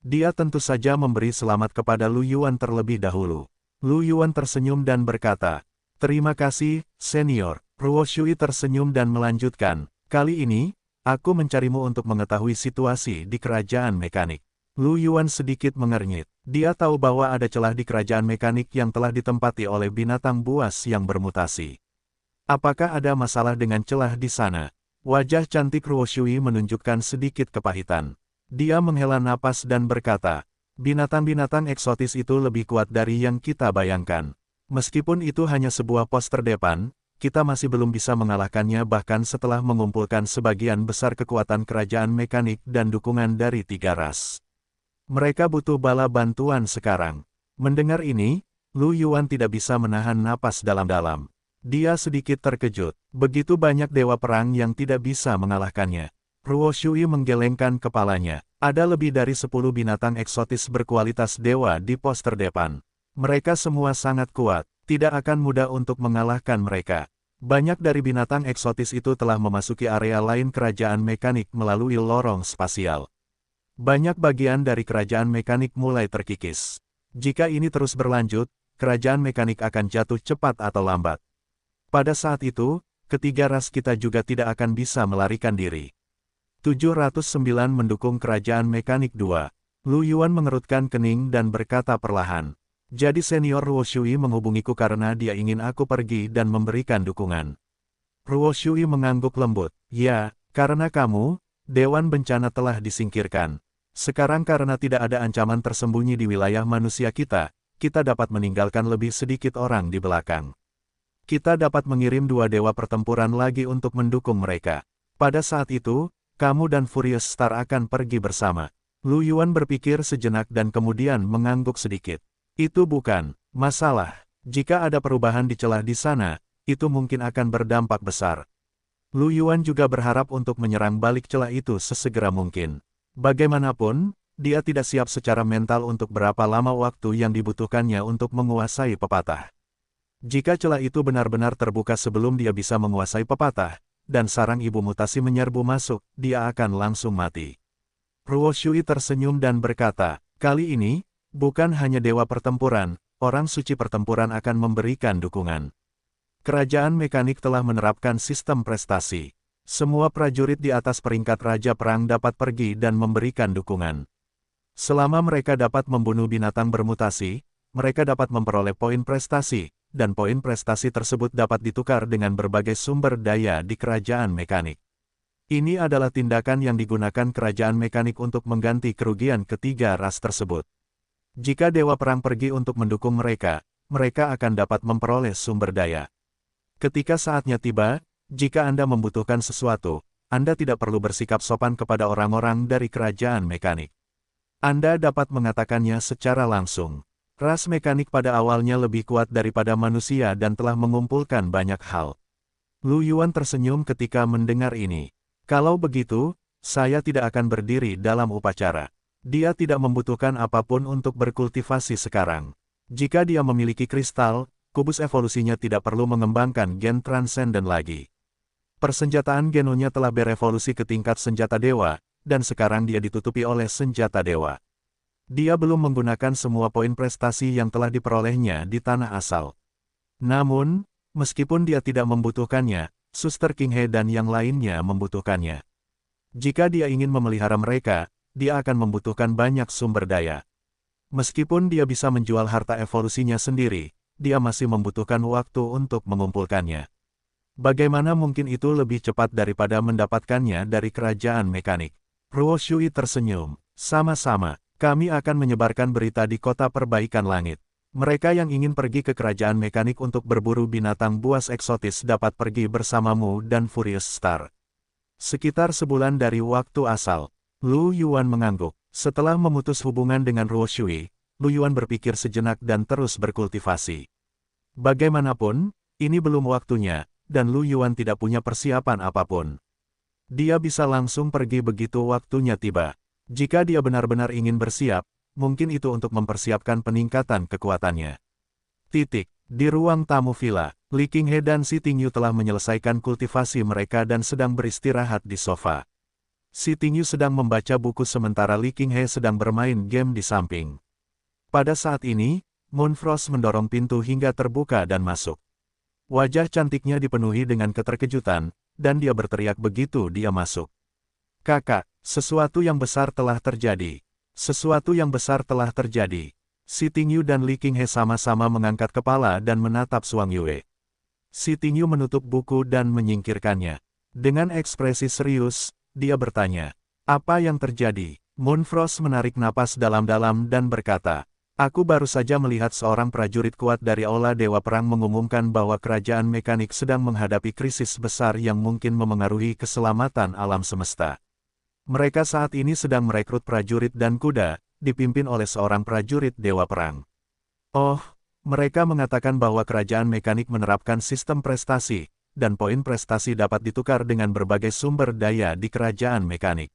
Dia tentu saja memberi selamat kepada Lu Yuan terlebih dahulu. Lu Yuan tersenyum dan berkata, "Terima kasih, senior." Ruo Shui tersenyum dan melanjutkan, "Kali ini, aku mencarimu untuk mengetahui situasi di kerajaan mekanik." Lu Yuan sedikit mengernyit. Dia tahu bahwa ada celah di kerajaan mekanik yang telah ditempati oleh binatang buas yang bermutasi. Apakah ada masalah dengan celah di sana? Wajah cantik Ruo Shui menunjukkan sedikit kepahitan. Dia menghela napas dan berkata, binatang-binatang eksotis itu lebih kuat dari yang kita bayangkan. Meskipun itu hanya sebuah pos terdepan, kita masih belum bisa mengalahkannya bahkan setelah mengumpulkan sebagian besar kekuatan kerajaan mekanik dan dukungan dari 3 ras. Mereka butuh bala bantuan sekarang. Mendengar ini, Lu Yuan tidak bisa menahan napas dalam-dalam. Dia sedikit terkejut. Begitu banyak dewa perang yang tidak bisa mengalahkannya. Ruo Shui menggelengkan kepalanya. Ada lebih dari 10 binatang eksotis berkualitas dewa di pos terdepan. Mereka semua sangat kuat, tidak akan mudah untuk mengalahkan mereka. Banyak dari binatang eksotis itu telah memasuki area lain kerajaan mekanik melalui lorong spasial. Banyak bagian dari kerajaan mekanik mulai terkikis. Jika ini terus berlanjut, kerajaan mekanik akan jatuh cepat atau lambat. Pada saat itu, ketiga ras kita juga tidak akan bisa melarikan diri. 709 mendukung kerajaan mekanik 2. Lu Yuan mengerutkan kening dan berkata perlahan. Jadi senior Ruo Shui menghubungiku karena dia ingin aku pergi dan memberikan dukungan. Ruo Shui mengangguk lembut. Ya, karena kamu, Dewan Bencana telah disingkirkan. Sekarang karena tidak ada ancaman tersembunyi di wilayah manusia kita dapat meninggalkan lebih sedikit orang di belakang. Kita dapat mengirim 2 dewa pertempuran lagi untuk mendukung mereka. Pada saat itu, kamu dan Furious Star akan pergi bersama. Lu Yuan berpikir sejenak dan kemudian mengangguk sedikit. Itu bukan masalah. Jika ada perubahan di celah di sana, itu mungkin akan berdampak besar. Lu Yuan juga berharap untuk menyerang balik celah itu sesegera mungkin. Bagaimanapun, dia tidak siap secara mental untuk berapa lama waktu yang dibutuhkannya untuk menguasai pepatah. Jika celah itu benar-benar terbuka sebelum dia bisa menguasai pepatah, dan sarang ibu mutasi menyerbu masuk, dia akan langsung mati. Ruo Shui tersenyum dan berkata, kali ini, bukan hanya dewa pertempuran, orang suci pertempuran akan memberikan dukungan. Kerajaan mekanik telah menerapkan sistem prestasi. Semua prajurit di atas peringkat Raja Perang dapat pergi dan memberikan dukungan. Selama mereka dapat membunuh binatang bermutasi, mereka dapat memperoleh poin prestasi, dan poin prestasi tersebut dapat ditukar dengan berbagai sumber daya di kerajaan mekanik. Ini adalah tindakan yang digunakan kerajaan mekanik untuk mengganti kerugian ketiga ras tersebut. Jika Dewa Perang pergi untuk mendukung mereka, mereka akan dapat memperoleh sumber daya. Ketika saatnya tiba, jika Anda membutuhkan sesuatu, Anda tidak perlu bersikap sopan kepada orang-orang dari kerajaan mekanik. Anda dapat mengatakannya secara langsung. Ras mekanik pada awalnya lebih kuat daripada manusia dan telah mengumpulkan banyak hal. Lu Yuan tersenyum ketika mendengar ini. Kalau begitu, saya tidak akan berdiri dalam upacara. Dia tidak membutuhkan apapun untuk berkultivasi sekarang. Jika dia memiliki kristal, kubus evolusinya tidak perlu mengembangkan gen transenden lagi. Persenjataan genonya telah berevolusi ke tingkat senjata dewa, dan sekarang dia ditutupi oleh senjata dewa. Dia belum menggunakan semua poin prestasi yang telah diperolehnya di tanah asal. Namun, meskipun dia tidak membutuhkannya, Suster King He dan yang lainnya membutuhkannya. Jika dia ingin memelihara mereka, dia akan membutuhkan banyak sumber daya. Meskipun dia bisa menjual harta evolusinya sendiri, dia masih membutuhkan waktu untuk mengumpulkannya. Bagaimana mungkin itu lebih cepat daripada mendapatkannya dari kerajaan mekanik? Ruo Shui tersenyum. Sama-sama. Kami akan menyebarkan berita di kota perbaikan langit. Mereka yang ingin pergi ke kerajaan mekanik untuk berburu binatang buas eksotis dapat pergi bersamamu dan Furious Star. Sekitar sebulan dari waktu asal, Lu Yuan mengangguk. Setelah memutus hubungan dengan Ruo Shui, Lu Yuan berpikir sejenak dan terus berkultivasi. Bagaimanapun, ini belum waktunya, dan Lu Yuan tidak punya persiapan apapun. Dia bisa langsung pergi begitu waktunya tiba. Jika dia benar-benar ingin bersiap, mungkin itu untuk mempersiapkan peningkatan kekuatannya. Di ruang tamu villa, Li Qinghe dan Si Tingyu telah menyelesaikan kultivasi mereka dan sedang beristirahat di sofa. Si Tingyu sedang membaca buku sementara Li Qinghe sedang bermain game di samping. Pada saat ini, Moonfrost mendorong pintu hingga terbuka dan masuk. Wajah cantiknya dipenuhi dengan keterkejutan, dan dia berteriak begitu dia masuk. Kakak, sesuatu yang besar telah terjadi. Sesuatu yang besar telah terjadi. Si Tingyu dan Li Qinghe sama-sama mengangkat kepala dan menatap Suang Yue. Si Tingyu menutup buku dan menyingkirkannya. Dengan ekspresi serius, dia bertanya, apa yang terjadi? Moonfrost menarik napas dalam-dalam dan berkata, aku baru saja melihat seorang prajurit kuat dari Aula Dewa Perang mengumumkan bahwa kerajaan mekanik sedang menghadapi krisis besar yang mungkin memengaruhi keselamatan alam semesta. Mereka saat ini sedang merekrut prajurit dan kuda, dipimpin oleh seorang prajurit Dewa Perang. Oh, mereka mengatakan bahwa kerajaan mekanik menerapkan sistem prestasi, dan poin prestasi dapat ditukar dengan berbagai sumber daya di kerajaan mekanik.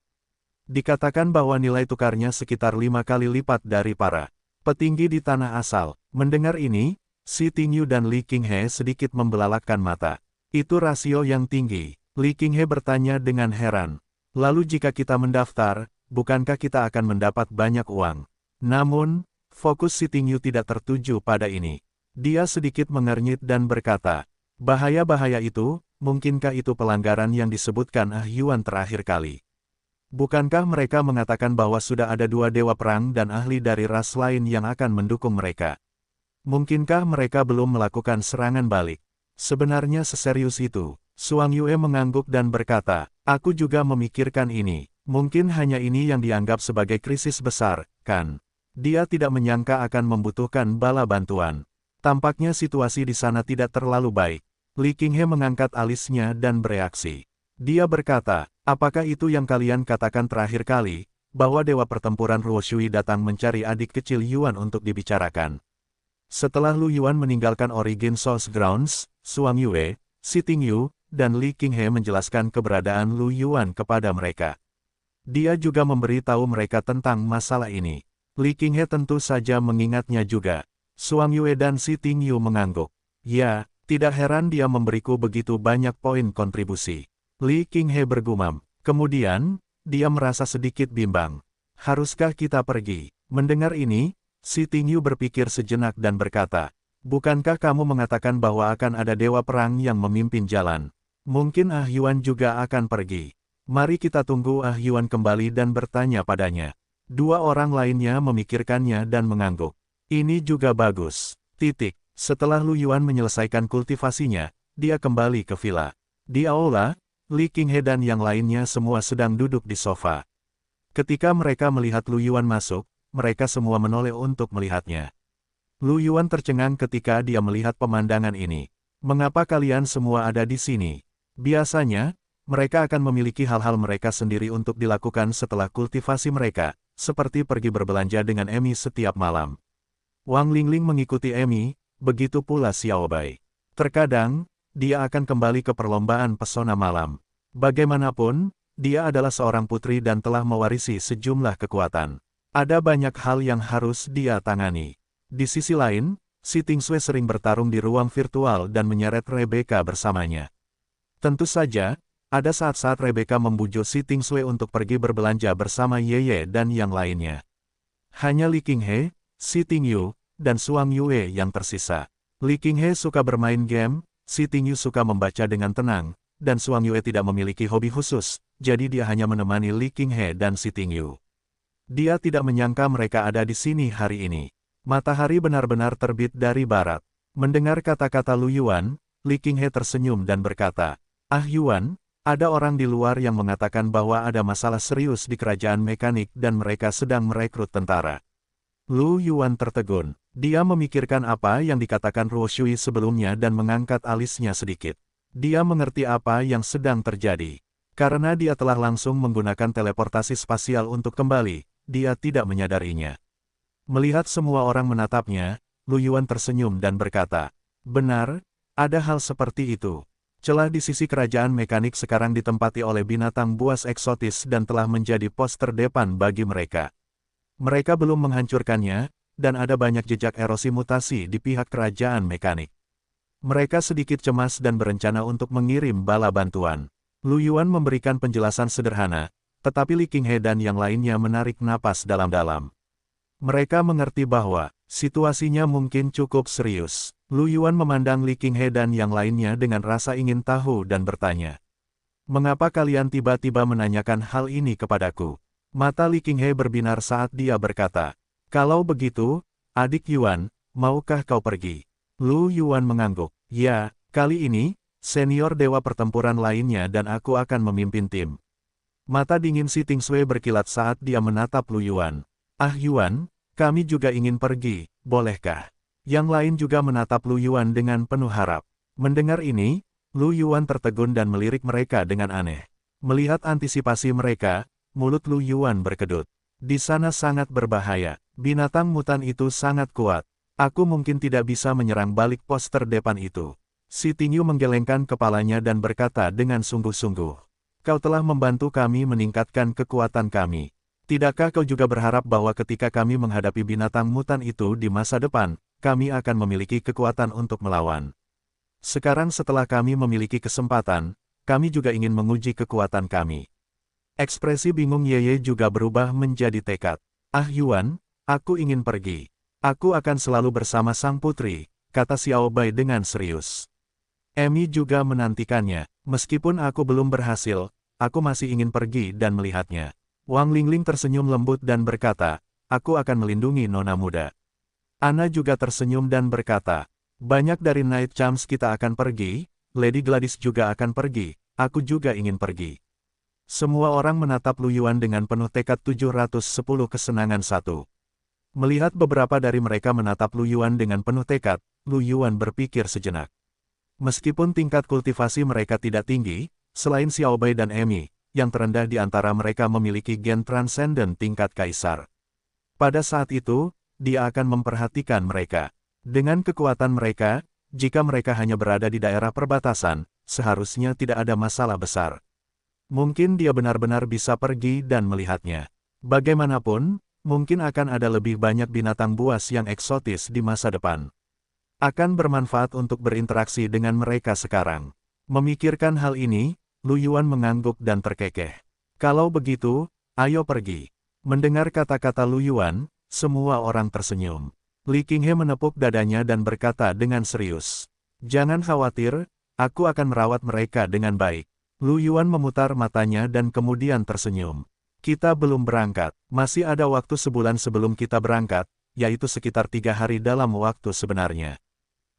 Dikatakan bahwa nilai tukarnya sekitar 5 kali lipat dari para petinggi di tanah asal. Mendengar ini, Si Tingyu dan Li Qinghe sedikit membelalakkan mata. Itu rasio yang tinggi. Li Qinghe bertanya dengan heran. Lalu jika kita mendaftar, bukankah kita akan mendapat banyak uang? Namun, fokus Si Tingyu tidak tertuju pada ini. Dia sedikit mengernyit dan berkata, bahaya-bahaya itu, mungkinkah itu pelanggaran yang disebutkan Ah Yuan terakhir kali? Bukankah mereka mengatakan bahwa sudah ada 2 dewa perang dan ahli dari ras lain yang akan mendukung mereka? Mungkinkah mereka belum melakukan serangan balik? Sebenarnya seserius itu. Suang Yue mengangguk dan berkata, aku juga memikirkan ini. Mungkin hanya ini yang dianggap sebagai krisis besar, kan? Dia tidak menyangka akan membutuhkan bala bantuan. Tampaknya situasi di sana tidak terlalu baik. Li Qinghe mengangkat alisnya dan bereaksi. Dia berkata, apakah itu yang kalian katakan terakhir kali, bahwa Dewa Pertempuran Ruo Shui datang mencari adik kecil Yuan untuk dibicarakan? Setelah Lu Yuan meninggalkan Origin Source Grounds, Suang Yue, Si Tingyu, dan Li Qinghe menjelaskan keberadaan Lu Yuan kepada mereka. Dia juga memberi tahu mereka tentang masalah ini. Li Qinghe tentu saja mengingatnya juga. Suang Yue dan Si Tingyu mengangguk. Ya, tidak heran dia memberiku begitu banyak poin kontribusi. Li Qinghe bergumam. Kemudian, dia merasa sedikit bimbang. Haruskah kita pergi? Mendengar ini, Si Tingyu berpikir sejenak dan berkata, bukankah kamu mengatakan bahwa akan ada dewa perang yang memimpin jalan? Mungkin Ah Yuan juga akan pergi. Mari kita tunggu Ah Yuan kembali dan bertanya padanya. 2 orang lainnya memikirkannya dan mengangguk. Ini juga bagus. Setelah Lu Yuan menyelesaikan kultivasinya, dia kembali ke villa. Di aula, Li Qinghe dan yang lainnya semua sedang duduk di sofa. Ketika mereka melihat Lu Yuan masuk, mereka semua menoleh untuk melihatnya. Lu Yuan tercengang ketika dia melihat pemandangan ini. Mengapa kalian semua ada di sini? Biasanya, mereka akan memiliki hal-hal mereka sendiri untuk dilakukan setelah kultivasi mereka, seperti pergi berbelanja dengan Emi setiap malam. Wang Lingling mengikuti Emi, begitu pula Xiao Bai. Terkadang, dia akan kembali ke perlombaan pesona malam. Bagaimanapun, dia adalah seorang putri dan telah mewarisi sejumlah kekuatan. Ada banyak hal yang harus dia tangani. Di sisi lain, Si Tingsui sering bertarung di ruang virtual dan menyeret Rebecca bersamanya. Tentu saja, ada saat-saat Rebecca membujuk Si Tingsui untuk pergi berbelanja bersama Yeye dan yang lainnya. Hanya Li Qinghe, Si Tingyu, dan Suang Yue yang tersisa. Li Qinghe suka bermain game, Si Tingyu suka membaca dengan tenang, dan Suang Yue tidak memiliki hobi khusus, jadi dia hanya menemani Li Qinghe dan Si Tingyu. Dia tidak menyangka mereka ada di sini hari ini. Matahari benar-benar terbit dari barat. Mendengar kata-kata Lu Yuan, Li Qinghe tersenyum dan berkata, Ah Yuan, ada orang di luar yang mengatakan bahwa ada masalah serius di kerajaan mekanik dan mereka sedang merekrut tentara. Lu Yuan tertegun. Dia memikirkan apa yang dikatakan Ruo Shui sebelumnya dan mengangkat alisnya sedikit. Dia mengerti apa yang sedang terjadi. Karena dia telah langsung menggunakan teleportasi spasial untuk kembali, dia tidak menyadarinya. Melihat semua orang menatapnya, Lu Yuan tersenyum dan berkata, benar, ada hal seperti itu. Celah di sisi kerajaan mekanik sekarang ditempati oleh binatang buas eksotis dan telah menjadi pos terdepan bagi mereka. Mereka belum menghancurkannya, dan ada banyak jejak erosi mutasi di pihak kerajaan mekanik. Mereka sedikit cemas dan berencana untuk mengirim bala bantuan. Lu Yuan memberikan penjelasan sederhana, tetapi Li Qinghe dan yang lainnya menarik napas dalam-dalam. Mereka mengerti bahwa situasinya mungkin cukup serius. Lu Yuan memandang Li Qinghe dan yang lainnya dengan rasa ingin tahu dan bertanya, mengapa kalian tiba-tiba menanyakan hal ini kepadaku? Mata Li Qinghe berbinar saat dia berkata, kalau begitu, adik Yuan, maukah kau pergi? Lu Yuan mengangguk. Ya, kali ini, senior dewa pertempuran lainnya dan aku akan memimpin tim. Mata dingin si Tingsui berkilat saat dia menatap Lu Yuan. Ah Yuan, kami juga ingin pergi, bolehkah? Yang lain juga menatap Lu Yuan dengan penuh harap. Mendengar ini, Lu Yuan tertegun dan melirik mereka dengan aneh. Melihat antisipasi mereka, mulut Lu Yuan berkedut. Di sana sangat berbahaya, binatang mutan itu sangat kuat. Aku mungkin tidak bisa menyerang balik pos terdepan itu. Si Tingyu menggelengkan kepalanya dan berkata dengan sungguh-sungguh. Kau telah membantu kami meningkatkan kekuatan kami. Tidakkah kau juga berharap bahwa ketika kami menghadapi binatang mutan itu di masa depan, kami akan memiliki kekuatan untuk melawan? Sekarang setelah kami memiliki kesempatan, kami juga ingin menguji kekuatan kami. Ekspresi bingung Yeye juga berubah menjadi tekad. Ah Yuan, aku ingin pergi. Aku akan selalu bersama sang putri, kata Xiao Bai dengan serius. Emi juga menantikannya, meskipun aku belum berhasil, aku masih ingin pergi dan melihatnya. Wang Lingling tersenyum lembut dan berkata, aku akan melindungi nona muda. Ana juga tersenyum dan berkata, banyak dari Night Champs kita akan pergi, Lady Gladys juga akan pergi, aku juga ingin pergi. Semua orang menatap Lu Yuan dengan penuh tekad 710 kesenangan satu. Melihat beberapa dari mereka menatap Lu Yuan dengan penuh tekad, Lu Yuan berpikir sejenak. Meskipun tingkat kultivasi mereka tidak tinggi, selain Xiao Bai dan Emi, yang terendah di antara mereka memiliki gen transenden tingkat kaisar. Pada saat itu, dia akan memperhatikan mereka. Dengan kekuatan mereka, jika mereka hanya berada di daerah perbatasan, seharusnya tidak ada masalah besar. Mungkin dia benar-benar bisa pergi dan melihatnya. Bagaimanapun, mungkin akan ada lebih banyak binatang buas yang eksotis di masa depan. Akan bermanfaat untuk berinteraksi dengan mereka sekarang. Memikirkan hal ini, Lu Yuan mengangguk dan terkekeh. Kalau begitu, ayo pergi. Mendengar kata-kata Lu Yuan, semua orang tersenyum. Li Qinghe menepuk dadanya dan berkata dengan serius. Jangan khawatir, aku akan merawat mereka dengan baik. Lu Yuan memutar matanya dan kemudian tersenyum. Kita belum berangkat, masih ada waktu sebulan sebelum kita berangkat, yaitu sekitar 3 hari dalam waktu sebenarnya.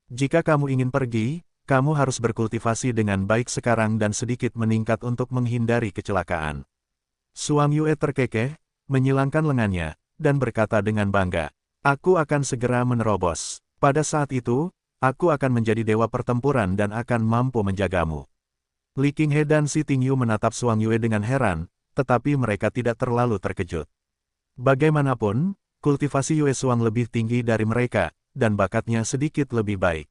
Jika kamu ingin pergi, kamu harus berkultivasi dengan baik sekarang dan sedikit meningkat untuk menghindari kecelakaan. Suang Yue terkekeh, menyilangkan lengannya, dan berkata dengan bangga, aku akan segera menerobos. Pada saat itu, aku akan menjadi dewa pertempuran dan akan mampu menjagamu. Li Qinghe dan Si Tingyu menatap Suang Yue dengan heran, tetapi mereka tidak terlalu terkejut. Bagaimanapun, kultivasi Yue Suang lebih tinggi dari mereka, dan bakatnya sedikit lebih baik.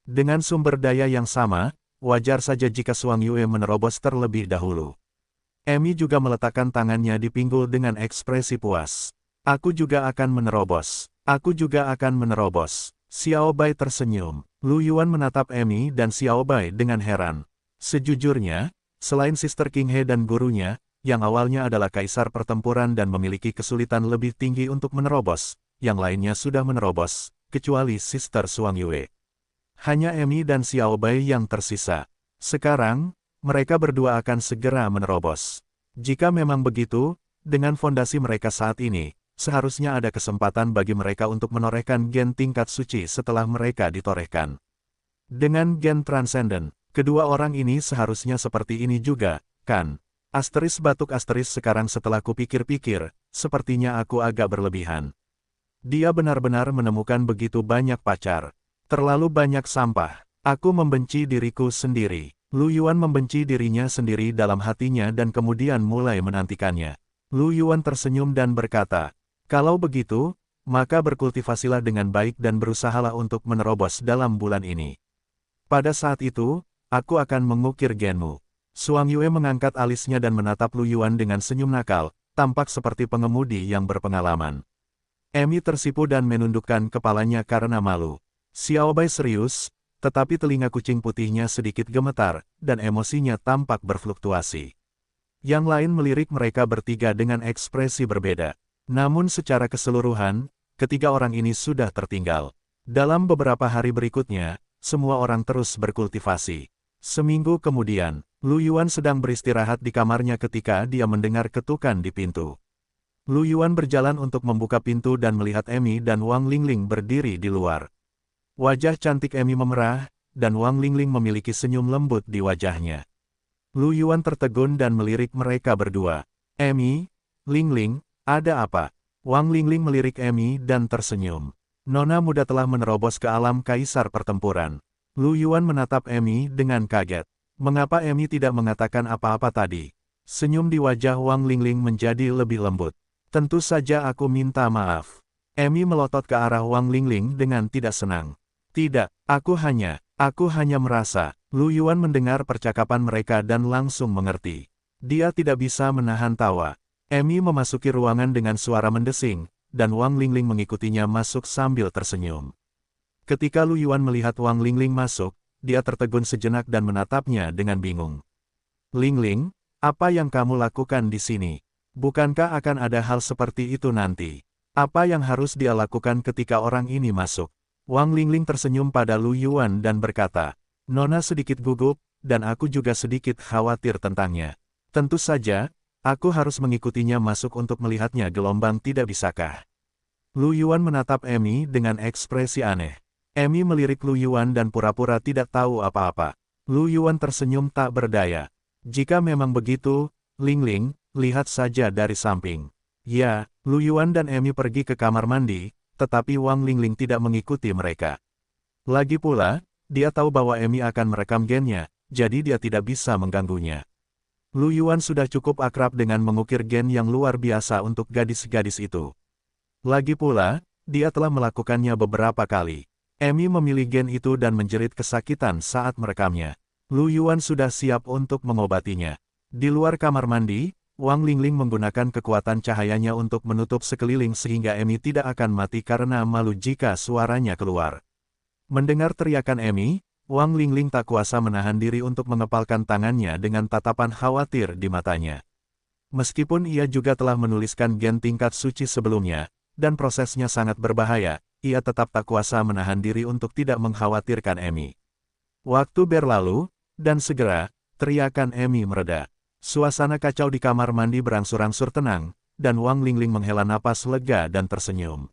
Dengan sumber daya yang sama, wajar saja jika Suang Yue menerobos terlebih dahulu. Emi juga meletakkan tangannya di pinggul dengan ekspresi puas. Aku juga akan menerobos. Aku juga akan menerobos. Xiao Bai tersenyum. Lu Yuan menatap Emi dan Xiao Bai dengan heran. Sejujurnya, selain Sister Qinghe dan gurunya, yang awalnya adalah kaisar pertempuran dan memiliki kesulitan lebih tinggi untuk menerobos, yang lainnya sudah menerobos, kecuali Sister Suang Yue. Hanya Emi dan Xiao Bai yang tersisa. Sekarang, mereka berdua akan segera menerobos. Jika memang begitu, dengan fondasi mereka saat ini, seharusnya ada kesempatan bagi mereka untuk menorehkan gen tingkat suci setelah mereka ditorehkan. Dengan gen transenden, kedua orang ini seharusnya seperti ini juga, kan? Asteris batuk asteris sekarang setelah kupikir-pikir, sepertinya aku agak berlebihan. Dia benar-benar menemukan begitu banyak pacar. Terlalu banyak sampah. Aku membenci diriku sendiri. Lu Yuan membenci dirinya sendiri dalam hatinya dan kemudian mulai menantikannya. Lu Yuan tersenyum dan berkata, kalau begitu, maka berkultivasilah dengan baik dan berusahalah untuk menerobos dalam bulan ini. Pada saat itu, aku akan mengukir genmu. Suang Yue mengangkat alisnya dan menatap Lu Yuan dengan senyum nakal, tampak seperti pengemudi yang berpengalaman. Emi tersipu dan menundukkan kepalanya karena malu. Xiao Bai serius, tetapi telinga kucing putihnya sedikit gemetar, dan emosinya tampak berfluktuasi. Yang lain melirik mereka bertiga dengan ekspresi berbeda. Namun secara keseluruhan, ketiga orang ini sudah tertinggal. Dalam beberapa hari berikutnya, semua orang terus berkultivasi. Seminggu kemudian, Lu Yuan sedang beristirahat di kamarnya ketika dia mendengar ketukan di pintu. Lu Yuan berjalan untuk membuka pintu dan melihat Emi dan Wang Lingling berdiri di luar. Wajah cantik Emi memerah, dan Wang Lingling memiliki senyum lembut di wajahnya. Lu Yuan tertegun dan melirik mereka berdua. Emi, Lingling, ada apa? Wang Lingling melirik Emi dan tersenyum. Nona muda telah menerobos ke alam kaisar pertempuran. Lu Yuan menatap Emi dengan kaget. Mengapa Emi tidak mengatakan apa-apa tadi? Senyum di wajah Wang Lingling menjadi lebih lembut. Tentu saja aku minta maaf. Emi melotot ke arah Wang Lingling dengan tidak senang. Tidak, aku hanya merasa. Lu Yuan mendengar percakapan mereka dan langsung mengerti. Dia tidak bisa menahan tawa. Emi memasuki ruangan dengan suara mendesing, dan Wang Lingling mengikutinya masuk sambil tersenyum. Ketika Lu Yuan melihat Wang Lingling masuk, dia tertegun sejenak dan menatapnya dengan bingung. Lingling, apa yang kamu lakukan di sini? Bukankah akan ada hal seperti itu nanti? Apa yang harus dia lakukan ketika orang ini masuk? Wang Lingling tersenyum pada Lu Yuan dan berkata, Nona sedikit gugup, dan aku juga sedikit khawatir tentangnya. Tentu saja, aku harus mengikutinya masuk untuk melihatnya gelombang tidak bisakah? Lu Yuan menatap Emi dengan ekspresi aneh. Emi melirik Lu Yuan dan pura-pura tidak tahu apa-apa. Lu Yuan tersenyum tak berdaya. Jika memang begitu, Lingling, lihat saja dari samping. Ya, Lu Yuan dan Emi pergi ke kamar mandi, tetapi Wang Lingling tidak mengikuti mereka. Lagi pula, dia tahu bahwa Emi akan merekam gennya, jadi dia tidak bisa mengganggunya. Lu Yuan sudah cukup akrab dengan mengukir gen yang luar biasa untuk gadis-gadis itu. Lagi pula, dia telah melakukannya beberapa kali. Emi memilih gen itu dan menjerit kesakitan saat merekamnya. Lu Yuan sudah siap untuk mengobatinya. Di luar kamar mandi, Wang Lingling menggunakan kekuatan cahayanya untuk menutup sekeliling sehingga Emi tidak akan mati karena malu jika suaranya keluar. Mendengar teriakan Emi, Wang Lingling tak kuasa menahan diri untuk mengepalkan tangannya dengan tatapan khawatir di matanya. Meskipun ia juga telah menuliskan gen tingkat suci sebelumnya, dan prosesnya sangat berbahaya, ia tetap tak kuasa menahan diri untuk tidak mengkhawatirkan Emi. Waktu berlalu, dan segera, teriakan Emi mereda. Suasana kacau di kamar mandi berangsur-angsur tenang, dan Wang Lingling menghela napas lega dan tersenyum.